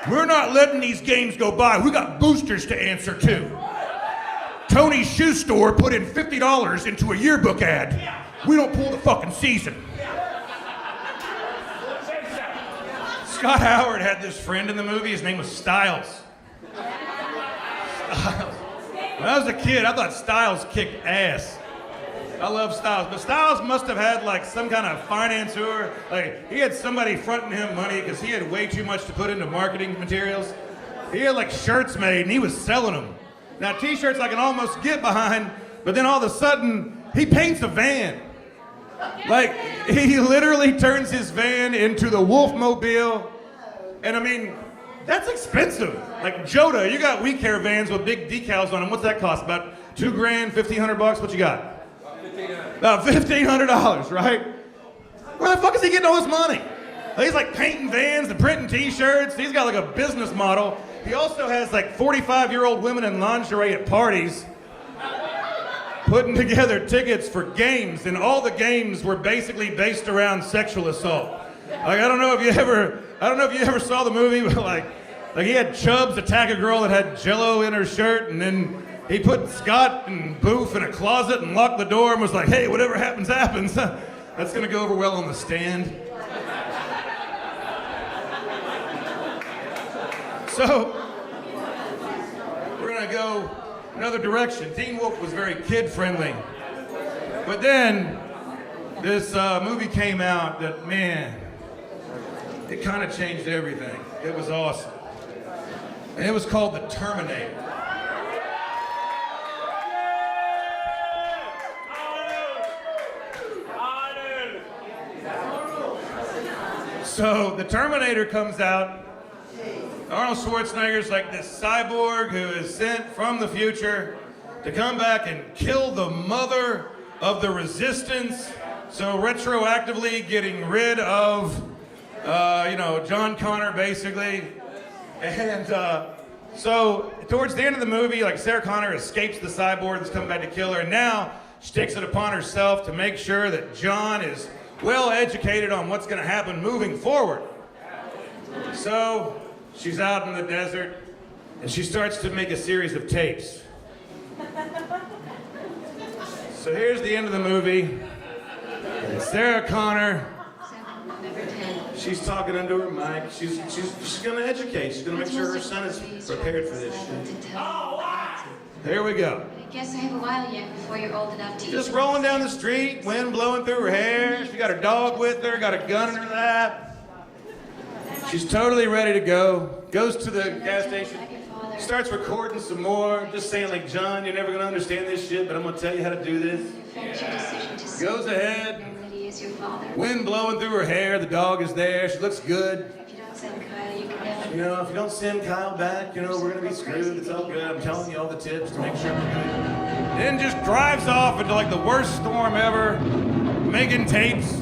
[SPEAKER 3] We're not letting these games go by. We got boosters to answer to. Tony's shoe store put in $50 into a yearbook ad. We don't pull the fucking season. Scott Howard had this friend in the movie. His name was Styles. When I was a kid, I thought Styles kicked ass. I love Styles, but Styles must have had like some kind of financier. Like he had somebody fronting him money because he had way too much to put into marketing materials. He had like shirts made and he was selling them. Now t-shirts I can almost get behind, but then all of a sudden he paints a van. Like he literally turns his van into the Wolfmobile, and I mean that's expensive. Like Joda, you got We Care vans with big decals on them. What's that cost? About $2,000, $1,500? What you got? About $1,500, right? Where the fuck is he getting all this money? He's like painting vans and printing t-shirts. He's got like a business model. He also has like 45-year-old women in lingerie at parties putting together tickets for games, and all the games were basically based around sexual assault. Like I don't know if you ever saw the movie, but like he had Chubbs attack a girl that had Jello in her shirt, and then he put Scott and Boof in a closet and locked the door and was like, hey, whatever happens, happens. That's gonna go over well on the stand. So, we're gonna go another direction. Teen Wolf was very kid-friendly. But then, this movie came out that, man, it kind of changed everything. It was awesome. And it was called The Terminator. So the Terminator comes out. Arnold Schwarzenegger's like this cyborg who is sent from the future to come back and kill the mother of the resistance. So retroactively getting rid of, John Connor basically. And so towards the end of the movie, like Sarah Connor escapes the cyborg that's coming back to kill her. And now she takes it upon herself to make sure that John is well educated on what's going to happen moving forward. So she's out in the desert and she starts to make a series of tapes. So here's the end of the movie. And Sarah Connor, she's talking into her mic. She's going to educate. She's going to make sure her son is prepared for this shit. Here we go.
[SPEAKER 5] I guess I have a while yet before you're old enough to
[SPEAKER 3] Just
[SPEAKER 5] eat.
[SPEAKER 3] rolling down the street, wind blowing through her hair. She got her dog with her, got a gun in her lap. She's totally ready to go. Goes to the gas station,
[SPEAKER 5] Like your father.
[SPEAKER 3] starts recording some more, just saying like, John, you're never gonna understand this shit, but I'm gonna tell you how to do this.
[SPEAKER 5] Affect your decision to see
[SPEAKER 3] Goes ahead,
[SPEAKER 5] him that he is your father.
[SPEAKER 3] wind blowing through her hair, the dog is there, she looks good.
[SPEAKER 5] If you don't send Kyle, you can never.
[SPEAKER 3] You know, if you don't send Kyle back, you know, we're gonna be screwed. It's all good. I'm telling you all the tips to make sure we're good. Then just drives off into like the worst storm ever, making tapes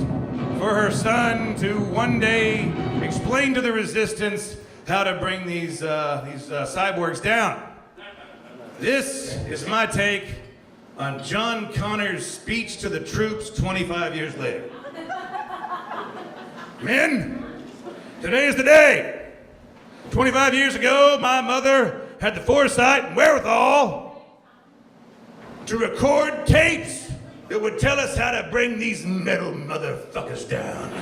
[SPEAKER 3] for her son to one day explain to the resistance how to bring these cyborgs down. This is my take on John Connor's speech to the troops 25 years later. Men, today is the day. 25 years ago, my mother had the foresight and wherewithal to record tapes that would tell us how to bring these metal motherfuckers down.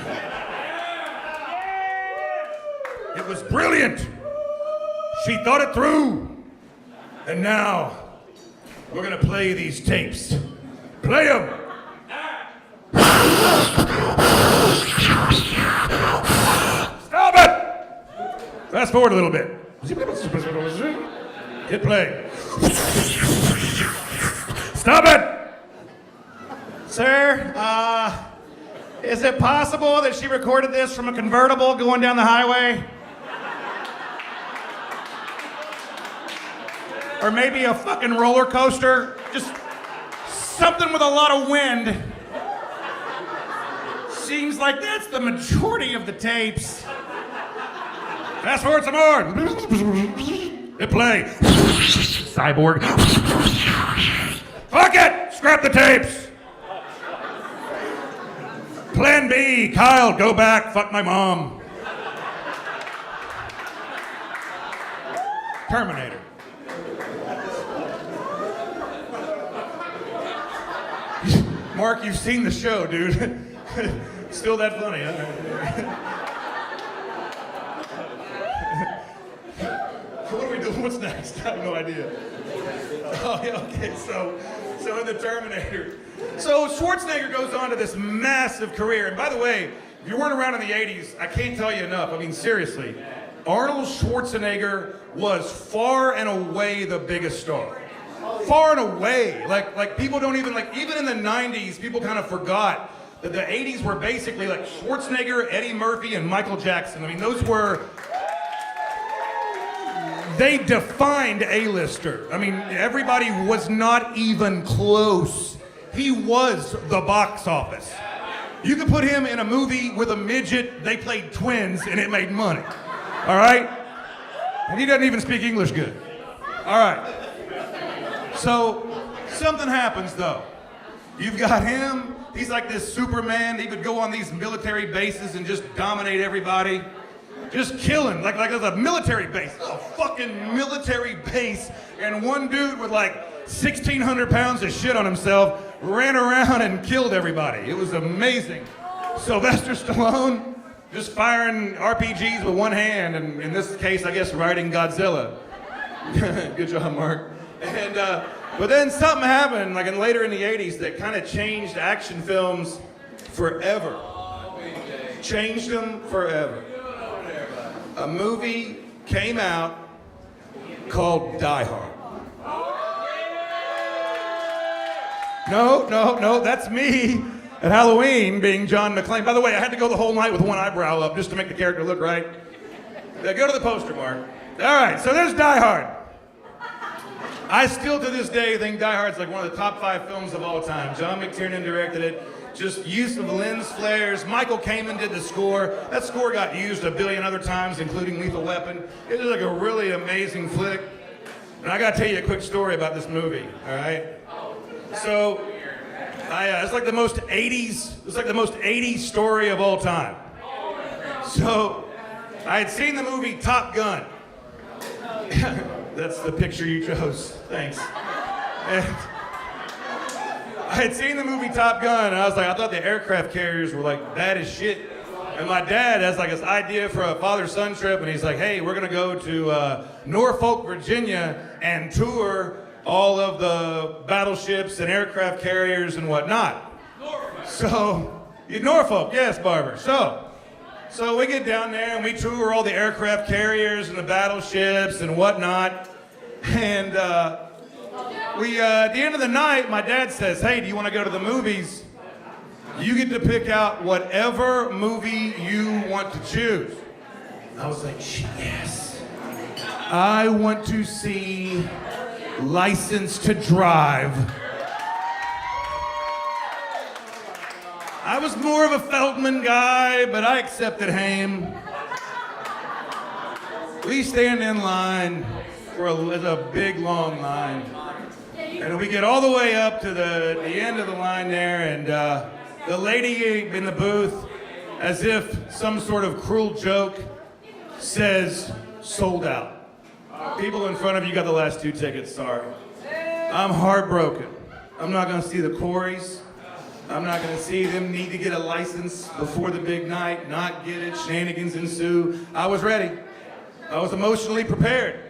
[SPEAKER 3] It was brilliant. She thought it through. And now, we're gonna play these tapes. Play them. Stop it! Fast forward a little bit. Hit play. Stop it! Sir, is it possible that she recorded this from a convertible going down the highway? Or maybe a fucking roller coaster? Just something with a lot of wind. Seems like that's the majority of the tapes. Fast forward some more. Hit play. Cyborg. Fuck it! Scrap the tapes. Plan B. Kyle, go back. Fuck my mom. Terminator. Mark, you've seen the show, dude. Still that funny, huh? What are we doing? What's next? I have no idea. Oh, yeah, okay, so in the Terminator. So Schwarzenegger goes on to this massive career. And by the way, if you weren't around in the 80s, I can't tell you enough. I mean, seriously, Arnold Schwarzenegger was far and away the biggest star. Far and away. Like people don't even, like, even in the 90s, people kind of forgot that the 80s were basically like Schwarzenegger, Eddie Murphy, and Michael Jackson. I mean, those were, they defined A-lister. I mean, everybody was not even close. He was the box office. You could put him in a movie with a midget, they played twins, and it made money. All right? And he doesn't even speak English good. All right. So, something happens though. You've got him, he's like this Superman. He would go on these military bases and just dominate everybody. Just killing, like there's a military base, a fucking military base, and one dude with like 1,600 pounds of shit on himself ran around and killed everybody. It was amazing. Sylvester Stallone just firing RPGs with one hand, and in this case, I guess, riding Godzilla. Good job, Mark. And but then something happened, like later in the 80s, that kind of changed action films forever. Changed them forever. A movie came out called Die Hard. No, that's me at Halloween being John McClane. By the way, I had to go the whole night with one eyebrow up just to make the character look right. Go to the poster, Mark. All right, so there's Die Hard. I still to this day think Die Hard's like one of the top 5 films of all time. John McTiernan directed it. Just use of lens flares. Michael Kamen did the score. That score got used a billion other times, including Lethal Weapon. It is like a really amazing flick. And I gotta tell you a quick story about this movie, all right? So, it's like the most 80s story of all time. So, I had seen the movie Top Gun. That's the picture you chose. Thanks. And I had seen the movie Top Gun, and I was like, I thought the aircraft carriers were like bad as shit. And my dad has like this idea for a father-son trip, and he's like, hey, we're gonna go to Norfolk, Virginia, and tour all of the battleships and aircraft carriers and whatnot. Norfolk, yes, Barber. So we get down there and we tour all the aircraft carriers and the battleships and whatnot. And at the end of the night, my dad says, hey, do you want to go to the movies? You get to pick out whatever movie you want to choose. I was like, yes. I want to see License to Drive. I was more of a Feldman guy, but I accepted Haim. We stand in line for a big, long line. And we get all the way up to the end of the line there, and the lady in the booth, as if some sort of cruel joke, says, sold out. People in front of you got the last 2 tickets, sorry. I'm heartbroken. I'm not gonna see the Coreys. I'm not gonna see them need to get a license before the big night, not get it, shenanigans ensue. I was ready. I was emotionally prepared.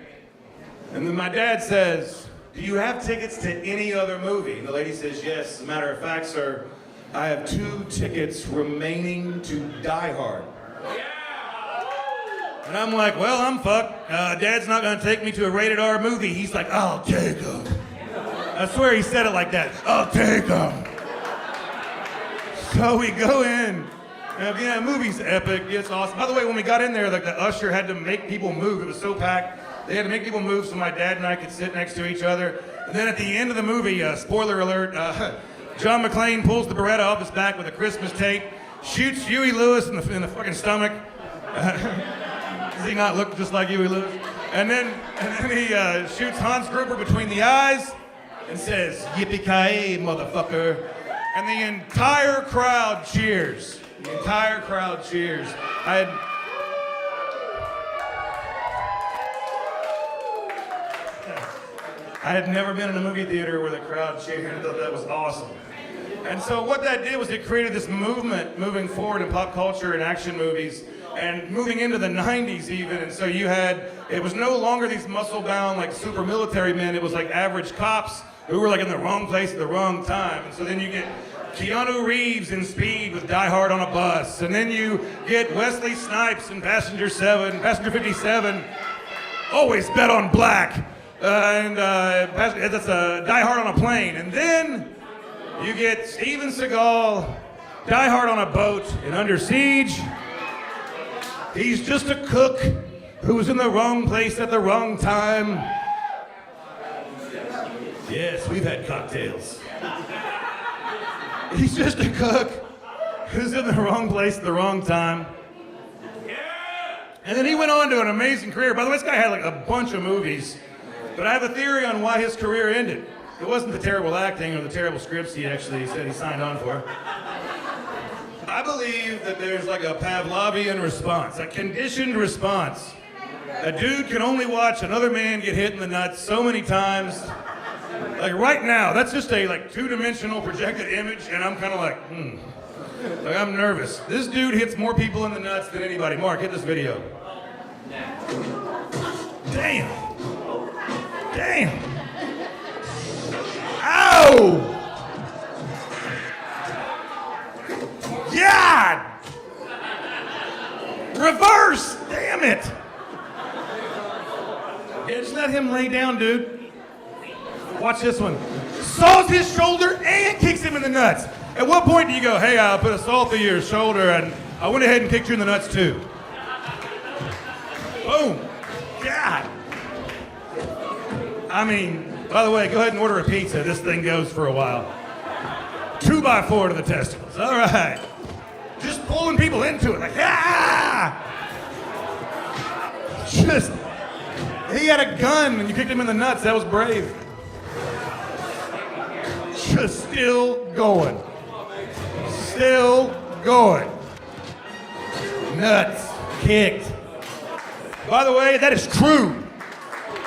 [SPEAKER 3] And then my dad says, do you have tickets to any other movie? And the lady says, yes. As a matter of fact, sir, I have 2 tickets remaining to Die Hard. And I'm like, well, I'm fucked. Dad's not gonna take me to a rated R movie. He's like, I'll take him. I swear he said it like that. I'll take him. So we go in. And yeah, the movie's epic. It's awesome. By the way, when we got in there, like the usher had to make people move. It was so packed. They had to make people move so my dad and I could sit next to each other. And then at the end of the movie, spoiler alert, John McClane pulls the Beretta off his back with a Christmas tape, shoots Huey Lewis in the fucking stomach. Does he not look just like Huey Lewis? And then he shoots Hans Gruber between the eyes and says, yippee-ki-yay, motherfucker. And the entire crowd cheers. The entire crowd cheers. I had never been in a movie theater where the crowd cheered. I thought that was awesome. And so what that did was it created this movement moving forward in pop culture and action movies and moving into the 90s even. And so it was no longer these muscle-bound like super military men. It was like average cops who were like in the wrong place at the wrong time. And so then you get Keanu Reeves in Speed with Die Hard on a bus. And then you get Wesley Snipes in Passenger 57, always bet on black. That's Die Hard on a plane. And then you get Steven Seagal, Die Hard on a boat and Under Siege. He's just a cook who was in the wrong place at the wrong time. Yes, we've had cocktails. He's just a cook who's in the wrong place at the wrong time. And then he went on to an amazing career. By the way, this guy had like a bunch of movies. But I have a theory on why his career ended. It wasn't the terrible acting or the terrible scripts he actually said he signed on for. I believe that there's like a Pavlovian response, a conditioned response. A dude can only watch another man get hit in the nuts so many times. Like right now, that's just a like 2-dimensional projected image, and I'm kind of like, Like I'm nervous. This dude hits more people in the nuts than anybody. Mark, hit this video. Damn. Ow! God! Reverse! Damn it! Yeah, just let him lay down, dude. Watch this one. Saws his shoulder and kicks him in the nuts. At what point do you go, hey, I'll put a saw through your shoulder, and I went ahead and kicked you in the nuts too? Boom. God. I mean, by the way, go ahead and order a pizza. This thing goes for a while. 2x4 to the testicles. All right. Just pulling people into it. Like, ah! Just, he had a gun and you kicked him in the nuts. That was brave. Just still going. Still going. Nuts kicked. By the way, that is true.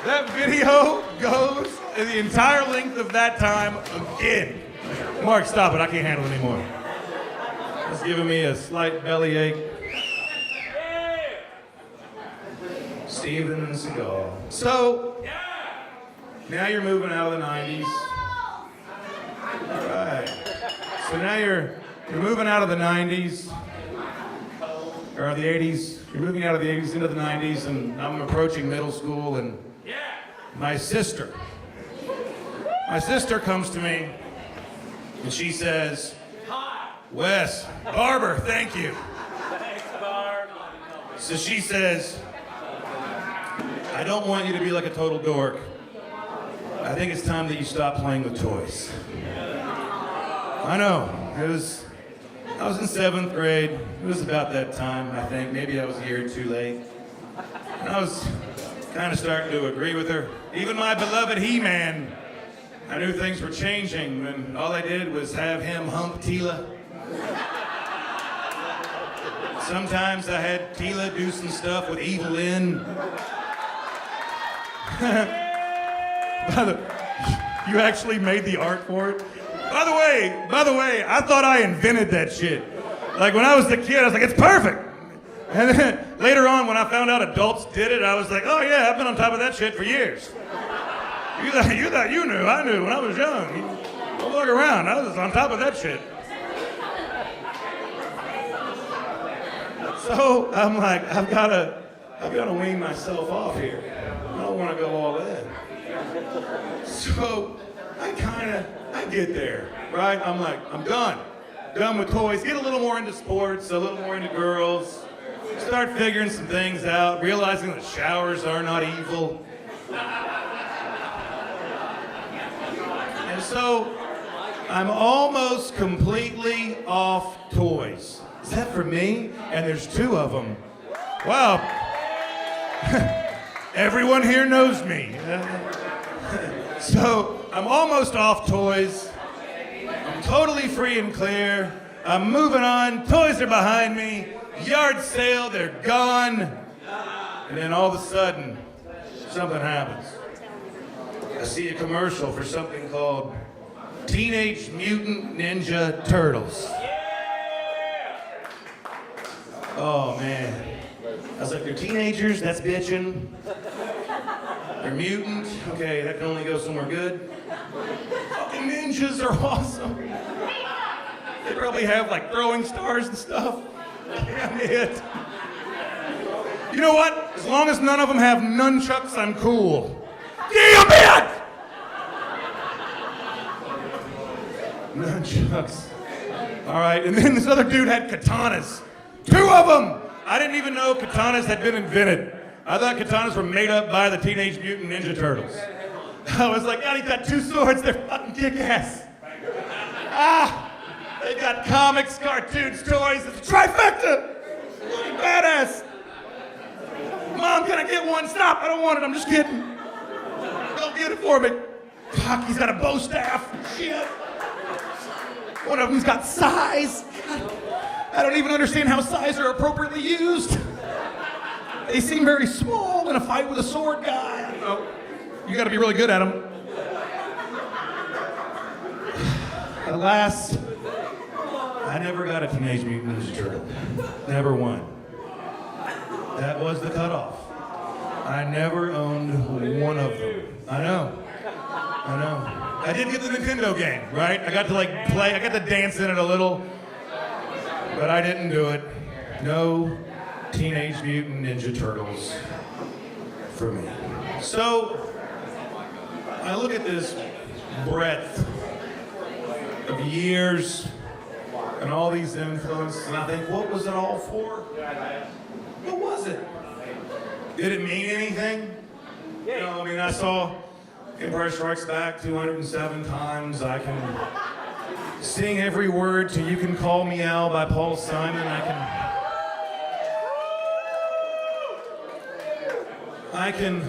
[SPEAKER 3] That video goes the entire length of that time again. Mark, stop it. I can't handle it anymore. It's giving me a slight bellyache. Steven Seagal. So, Now you're moving out of the 90s. All right. So now you're moving out of the 90s, or the 80s. You're moving out of the 80s into the 90s, and I'm approaching middle school, and my sister comes to me, and she says, Wes, Barber, thank you.
[SPEAKER 1] Thanks, Barb.
[SPEAKER 3] So she says, I don't want you to be like a total dork. I think it's time that you stop playing with toys. I know. I was in 7th grade. It was about that time, I think. Maybe I was a year or two late. And I was kind of starting to agree with her. Even my beloved He-Man, I knew things were changing when all I did was have him hump Tila. Sometimes I had Tila do some stuff with Evil Lynn. You actually made the art for it? By the way, I thought I invented that shit. Like when I was a kid, I was like, it's perfect. And then later on, when I found out adults did it, I was like, oh yeah, I've been on top of that shit for years. You thought you knew. I knew when I was young. Don't look around. I was on top of that shit. So I'm like, I've got to wean myself off here. I don't want to go all in. So I get there, right? I'm like, I'm done with toys. Get a little more into sports, a little more into girls. Start figuring some things out, realizing that showers are not evil. And so I'm almost completely off toys. Is that for me? And there's 2 of them. Wow. Everyone here knows me. So I'm almost off toys. I'm totally free and clear. I'm moving on. Toys are behind me. Yard sale, they're gone. And then all of a sudden, something happens. I see a commercial for something called Teenage Mutant Ninja Turtles. Oh man. I was like, they're teenagers, that's bitchin'. They're mutant, okay, that can only go somewhere good. Fucking ninjas are awesome. They probably have like throwing stars and stuff. Damn it. You know what? As long as none of them have nunchucks, I'm cool. Damn it! Nunchucks. All right, and then this other dude had katanas. 2 of them! I didn't even know katanas had been invented. I thought katanas were made up by the Teenage Mutant Ninja Turtles. I was like, God, he's got 2 swords, they're fucking kick-ass. They got comics, cartoons, toys, it's a trifecta! Fucking badass! Mom, can I get one? Stop, I don't want it, I'm just kidding. Don't get it for me. Fuck, he's got a bow staff. Shit. One of them's got size. God. I don't even understand how size are appropriately used. They seem very small in a fight with a sword guy. Oh, you gotta be really good at them. Alas, I never got a Teenage Mutant Ninja Turtle. Never one. That was the cutoff. I never owned one of them. I know. I did get the Nintendo game, right? I got to like play, I got to dance in it a little. But I didn't do it. No Teenage Mutant Ninja Turtles for me. So, I look at this breadth of years and all these influences, and I think, what was it all for? What was it? Did it mean anything? You know, I mean, I saw Empire Strikes Back 207 times. I can sing every word to You Can Call Me Al by Paul Simon. I can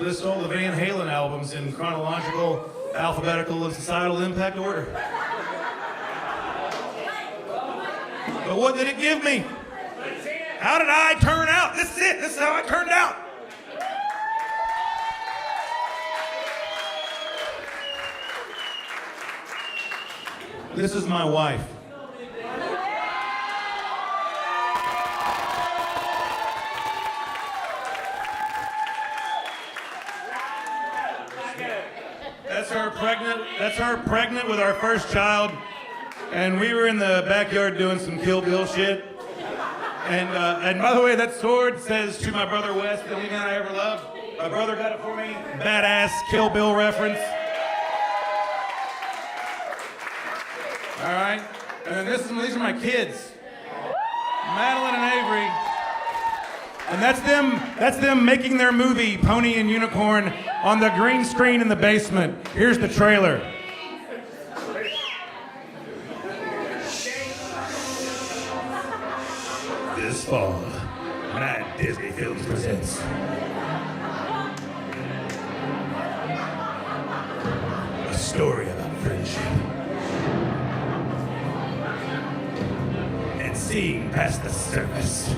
[SPEAKER 3] list all the Van Halen albums in chronological, alphabetical, and societal impact order. But what did it give me? How did I turn out? This is it. This is how I turned out. This is my wife. her pregnant with our first child. And we were in the backyard doing some Kill Bill shit. And by the way, that sword says to my brother Wes, the only man I ever loved. My brother got it for me. Badass Kill Bill reference. All right. And then these are my kids. Madeline and Avery. And that's them making their movie, Pony and Unicorn, on the green screen in the basement. Here's the trailer. This fall, Mad Disney Films presents a story about friendship and seeing past the surface.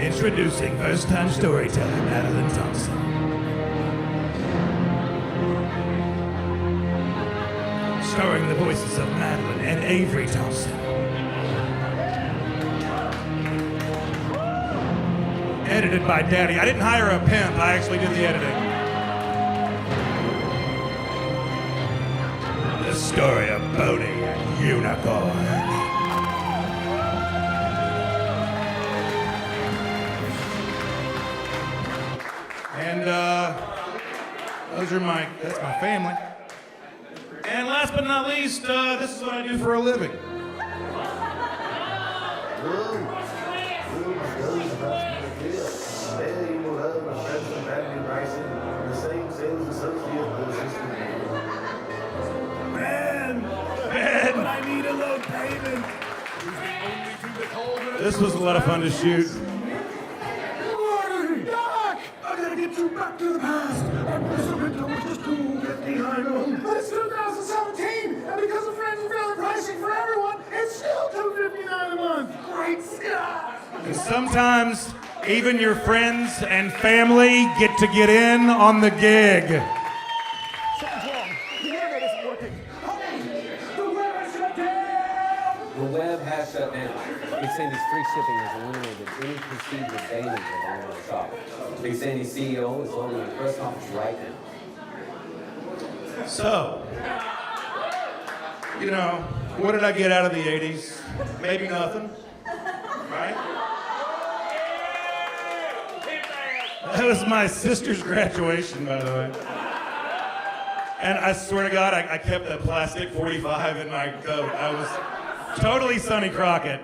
[SPEAKER 3] Introducing first-time storyteller Madeline Thompson. Starring the voices of Madeline and Avery Thompson. Edited by Daddy. I didn't hire a pimp, I actually did the editing. The story of Pony and Unicorn. And that's my family. And last but not least, this is what I do for a living. Man, I need a low payment. This was a lot of fun to shoot.
[SPEAKER 6] I gotta get you back to the past. And this winter was just $2.59. But it's 2017, and because of friends and family pricing for everyone, it's still $2.59 a month. Great Scott!
[SPEAKER 3] And sometimes even your friends and family get to get in on the gig.
[SPEAKER 6] Something's wrong. The internet isn't working. Hey, the web has shut down!
[SPEAKER 7] The web has shut down. Big Sandy's free shipping has eliminated any perceived advantage of online shopping. Big Sandy's CEO is holding a press conference right now.
[SPEAKER 3] So, what did I get out of the 80s? Maybe nothing, right? That was my sister's graduation, by the way. And I swear to God, I kept that plastic 45 in my coat. I was totally Sonny Crockett.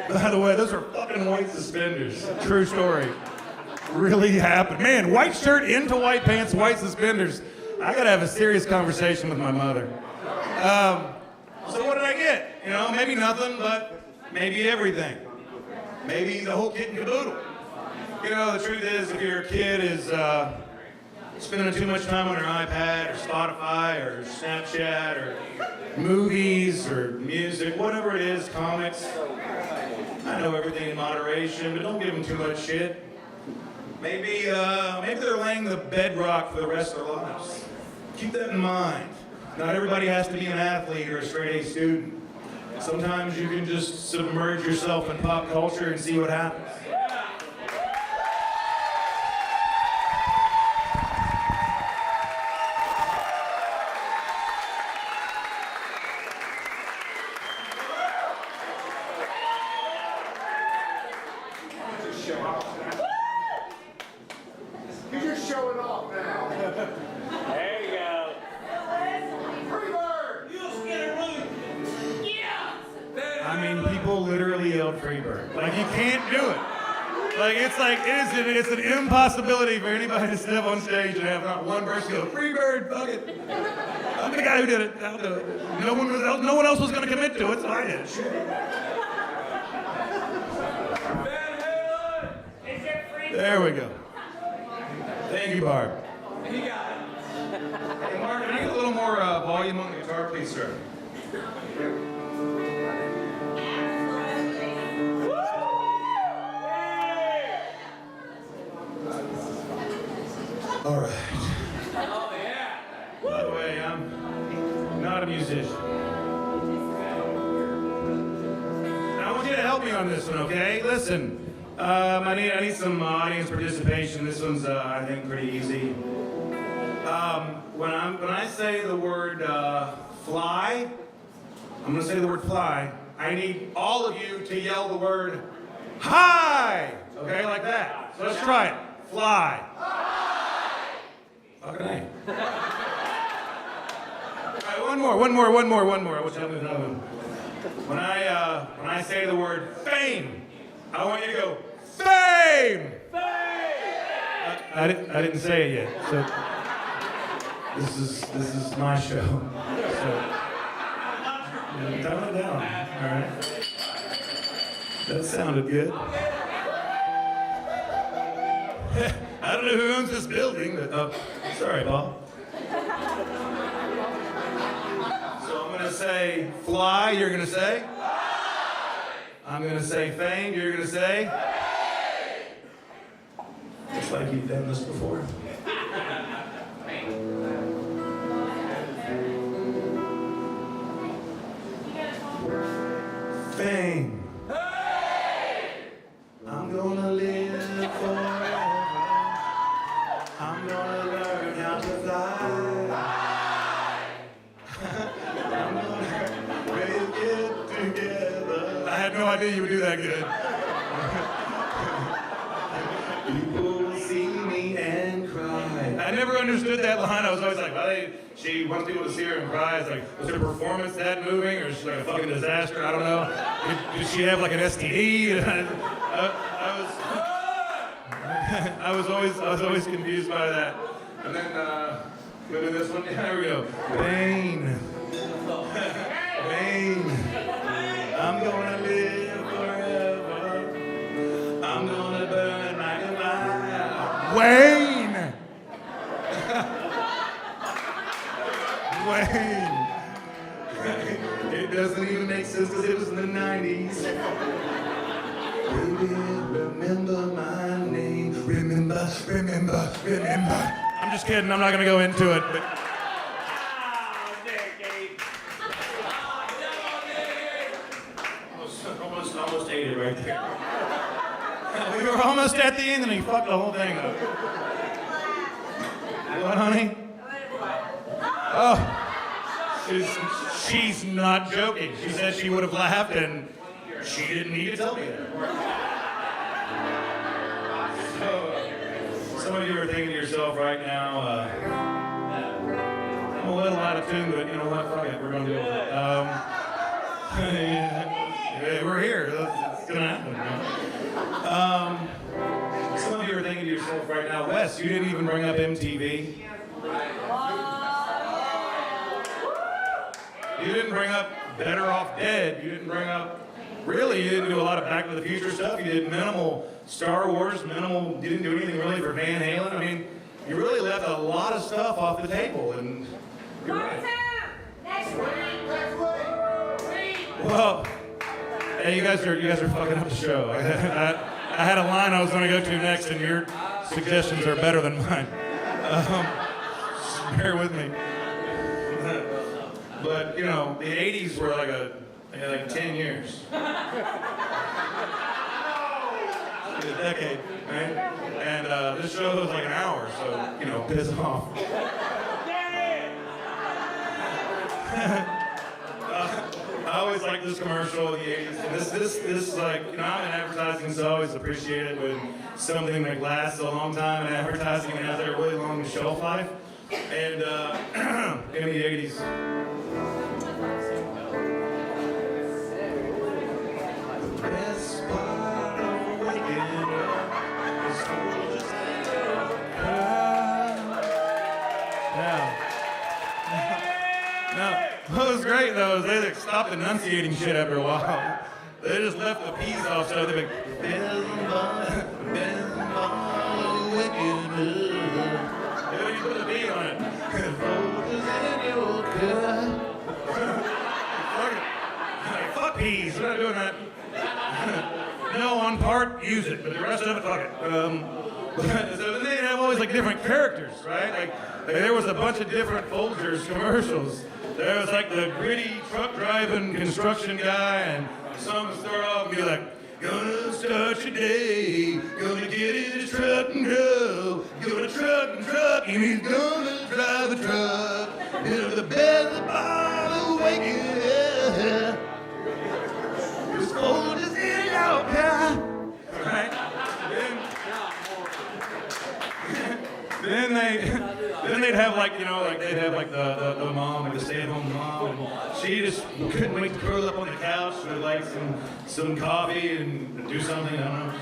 [SPEAKER 3] By the way, those are fucking white suspenders. True story. Really happened. Man, white shirt into white pants, white suspenders. I gotta have a serious conversation with my mother. So what did I get? Maybe nothing, but maybe everything. Maybe the whole kit and caboodle. The truth is, if your kid is spending too much time on their iPad or Spotify or Snapchat or movies or music, whatever it is, comics, I know everything in moderation, but don't give them too much shit. Maybe they're laying the bedrock for the rest of their lives. Keep that in mind. Not everybody has to be an athlete or a straight A student. Sometimes you can just submerge yourself in pop culture and see what happens.
[SPEAKER 6] You're just showing off now.
[SPEAKER 8] There you go.
[SPEAKER 6] Freebird!
[SPEAKER 3] I mean, people literally yelled Freebird. Like, you can't do it. It's an impossibility for anybody to step on stage and have not one person go, Freebird, fuck it. I'm the guy who did it. I'll do it. No one else was going to commit to it, so I did. There we go. Thank you, Barb.
[SPEAKER 1] He got it.
[SPEAKER 3] Hey, Mark, can I get a little more volume on the guitar, please, sir? All right.
[SPEAKER 1] Oh, yeah.
[SPEAKER 3] By the way, I'm not a musician. I want you to help help me on this one, okay? Listen, I need some audience participation. This one's, I think, pretty easy. When I say the word fly, I'm gonna say the word fly. I need all of you to yell the word hi. Okay, like that. So let's try it. Fly. Fucking A. All right, one more. We'll tell me another one. When I say the word fame, I want you to go fame. I didn't say it yet. So this is my show. So tone it down. All right. That sounded good. I don't know who owns this building, but sorry, Paul. So I'm gonna say fly. You're gonna say. I'm gonna say fame. You're gonna say. Looks like you've done this before. Fame. I'm gonna live forever. I'm gonna learn how to fly. I'm gonna make it together. I had no idea you would do that good. People will see me and cry. I never understood that line. I was always like, why she wants people to see her and cry. It's like, was her performance that moving, or is she like a fucking disaster? I don't know. Did she have like an STD? I was always confused by that. And then maybe this one. Yeah, there we go. Pain. Pain. I'm gonna live forever. I'm gonna burn like a fire. Wayne. Wayne. It doesn't even make sense because it was in the 90s. Baby, remember my name. Remember. I'm just kidding. I'm not going to go into it. But almost ate it right there. We were almost at the end and he fucked the whole thing up. What, honey? Oh. She's not joking. She said she would have laughed and she didn't need to tell me that. So, some of you are thinking to yourself right now, I'm a little out of tune, but you know what? Fuck it. We're going to deal with it. Yeah, we're here. It's going to happen. Right? Some of you are thinking to yourself right now, Wes, you didn't even bring up MTV. You didn't bring up Better Off Dead. You didn't bring up, really, you didn't do a lot of Back to the Future stuff. You did minimal Star Wars, minimal, you didn't do anything really for Van Halen. I mean, you really left a lot of stuff off the table, and you're right.
[SPEAKER 6] Next week.
[SPEAKER 3] Well, hey, you guys are fucking up the show. I had a line I was going to go to next, and your suggestions are better than mine. Bear with me. But, you know, the 80s were like 10 years. A decade, right? And this show was like an hour, so, you know, piss off. I always liked this commercial in the 80s. And this like, you know, I'm in advertising, so I always appreciate it when something like lasts a long time in advertising and has a really long shelf life. And in the 80s. Best part of waking up is just what was great though is they like, stopped enunciating shit after a while. They just left the P's off, so they'd be like, best part of waking up. You put a B on it. Fuck peas, we're not doing that. No, on part, use it, but the rest of it, fuck it. So they have always like different characters, right? Like there was a bunch of different Folgers commercials. there was like the gritty truck driving construction guy, and the song would start off and be like, gonna start your day, gonna get in his truck and go, gonna truck, and he's gonna drive a truck into the best part of waking up. It's cold as in your car. Right? Then they'd have like, like they'd have like the mom, like the stay-at-home mom, and she just couldn't wait to curl up on the couch with like some coffee and do something, I don't know.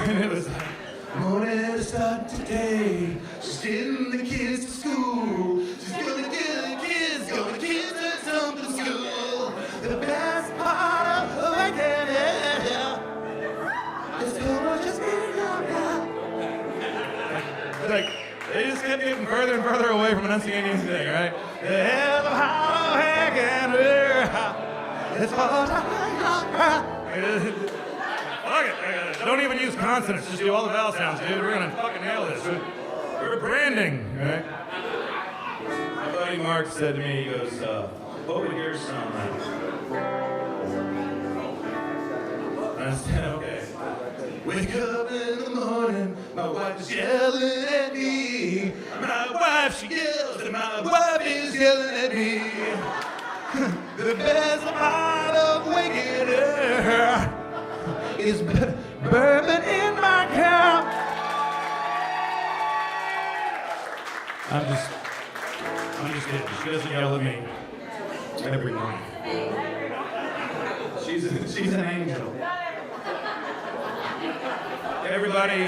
[SPEAKER 3] And it was like, morning to start today, she's getting the kids to school, she's gonna get the kids to something to school. The best part of waking up is cold just in your car. Like, they just kept getting further and further away from enunciating anything, right? The hell of how hanging it's all fuck it. Don't even use consonants. Just do all the vowel sounds, dude. We're gonna fucking nail this. We're branding, right? My buddy Mark said to me, he goes, what would yours sound like? And I said, okay. Wake up in the morning, my wife is yelling at me. My wife, she yells, and my wife is yelling at me. The best part of waking up is bourbon in my cup. I'm just kidding. She doesn't yell at me every morning. She's an angel. Everybody,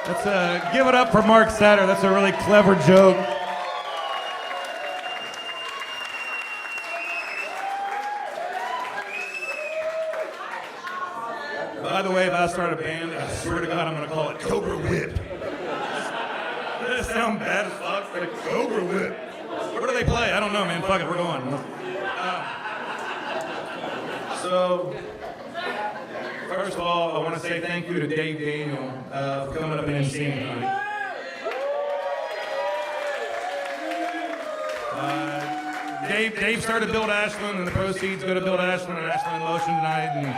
[SPEAKER 3] let's give it up for Mark Satter. That's a really clever joke. By the way, if I start a band, I swear to God, I'm going to call it Cobra Whip. That sounds bad as fuck, but Cobra Whip. What do they play? I don't know, man. Fuck it, we're going. So, first of all, I want to say thank you to Dave Daniel for coming up and emceeing tonight. Dave started Build Ashland, and the proceeds go to Build Ashland and Ashland in Motion tonight. And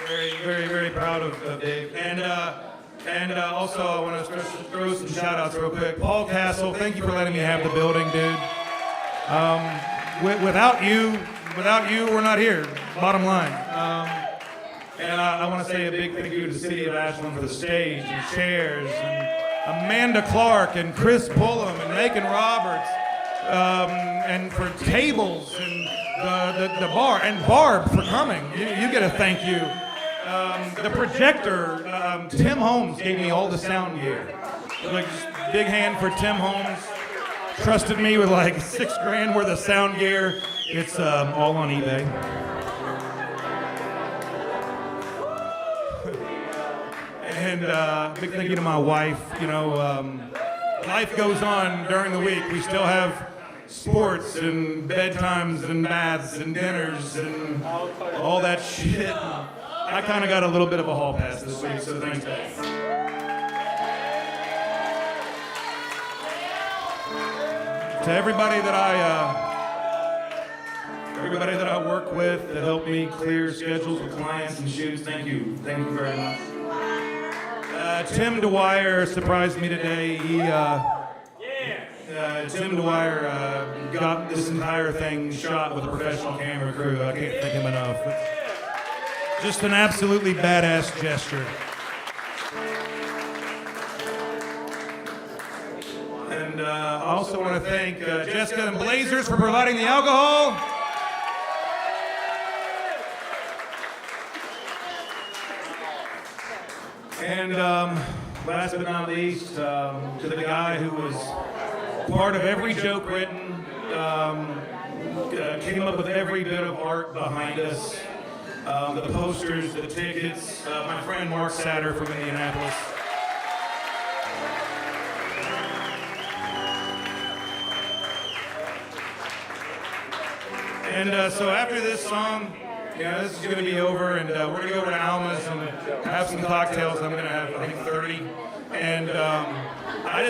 [SPEAKER 3] very, very, very proud of Dave. And also, I want to throw some shout-outs real quick. Paul Castle, thank you for letting me have the building, dude. Without you, we're not here, bottom line. And I want to say a big thank you to the City of Ashland for the stage and chairs, and Amanda Clark and Chris Pullum and Macon Roberts, and for tables and the bar, and Barb for coming. You get a thank you. The projector, Tim Holmes gave me all the sound gear. Like, just big hand for Tim Holmes. Trusted me with like $6,000 worth of sound gear. It's all on eBay. And big thank you to my wife. Life goes on during the week. We still have sports and bedtimes and baths and dinners and all that shit. I kind of got a little bit of a hall pass this week, so thanks. To everybody that I work with that helped me clear schedules with clients and shoots, thank you very much. Tim Dwyer surprised me today. Tim Dwyer got this entire thing shot with a professional camera crew. I can't thank him enough. Just an absolutely badass gesture. And I also want to thank Jessica and Blazers for providing the alcohol. And last but not least, to the guy who was part of every joke written, came up with every bit of art behind us. The posters, the tickets, my friend Mark Satter from Indianapolis. And so after this song, Yeah, this is going to be over, and we're going to go over to Alma's and have some cocktails. I'm going to have, I think, 30. And I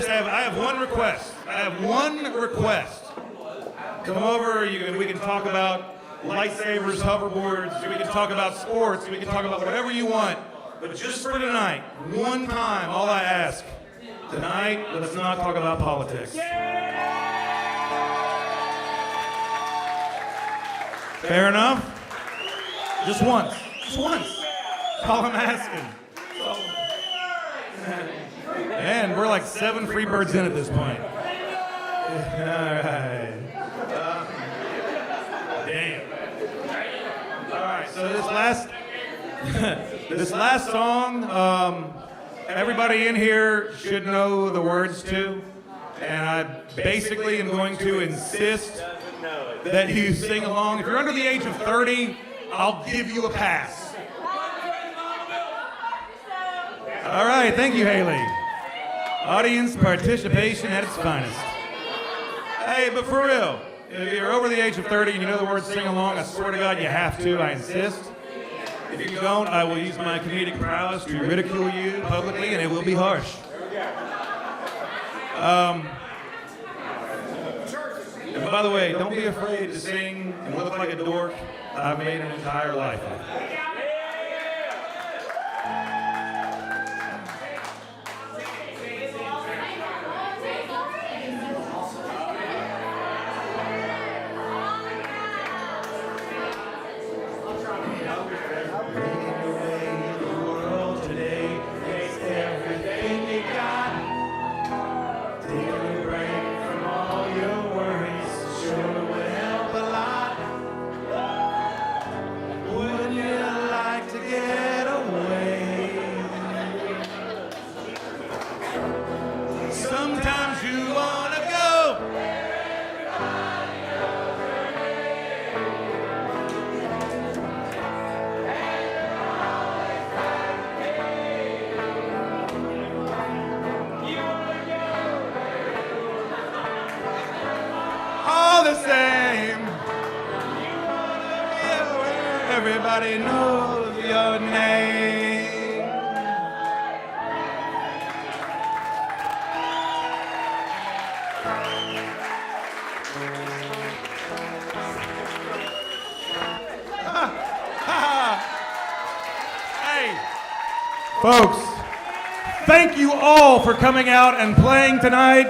[SPEAKER 3] have one request. I have one request. Come over, we can talk about lightsabers, hoverboards, we can talk about sports, we can talk about whatever you want. But just for tonight, one time, all I ask, tonight, let's not talk about politics. Fair enough? Just once. Just once. That's all I'm asking. And we're like 7 free birds in at this point. All right. Damn. All right, so this last song, everybody in here should know the words to, and I basically am going to insist that you sing along. If you're under the age of 30, I'll give you a pass. All right, thank you, Haley. Audience participation at its finest. Hey, but for real, if you're over the age of 30 and you know the words sing along, I swear to God you have to, I insist. If you don't, I will use my comedic prowess to ridicule you publicly, and it will be harsh. And by the way, don't be afraid to sing and look like a dork. I've made an entire life of it. Sometimes you wanna go. All the same. Everybody knows your name. Hey, folks, thank you all for coming out and playing tonight.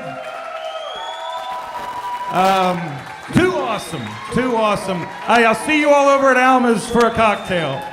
[SPEAKER 3] Too awesome, too awesome. Hey, I'll see you all over at Alma's for a cocktail.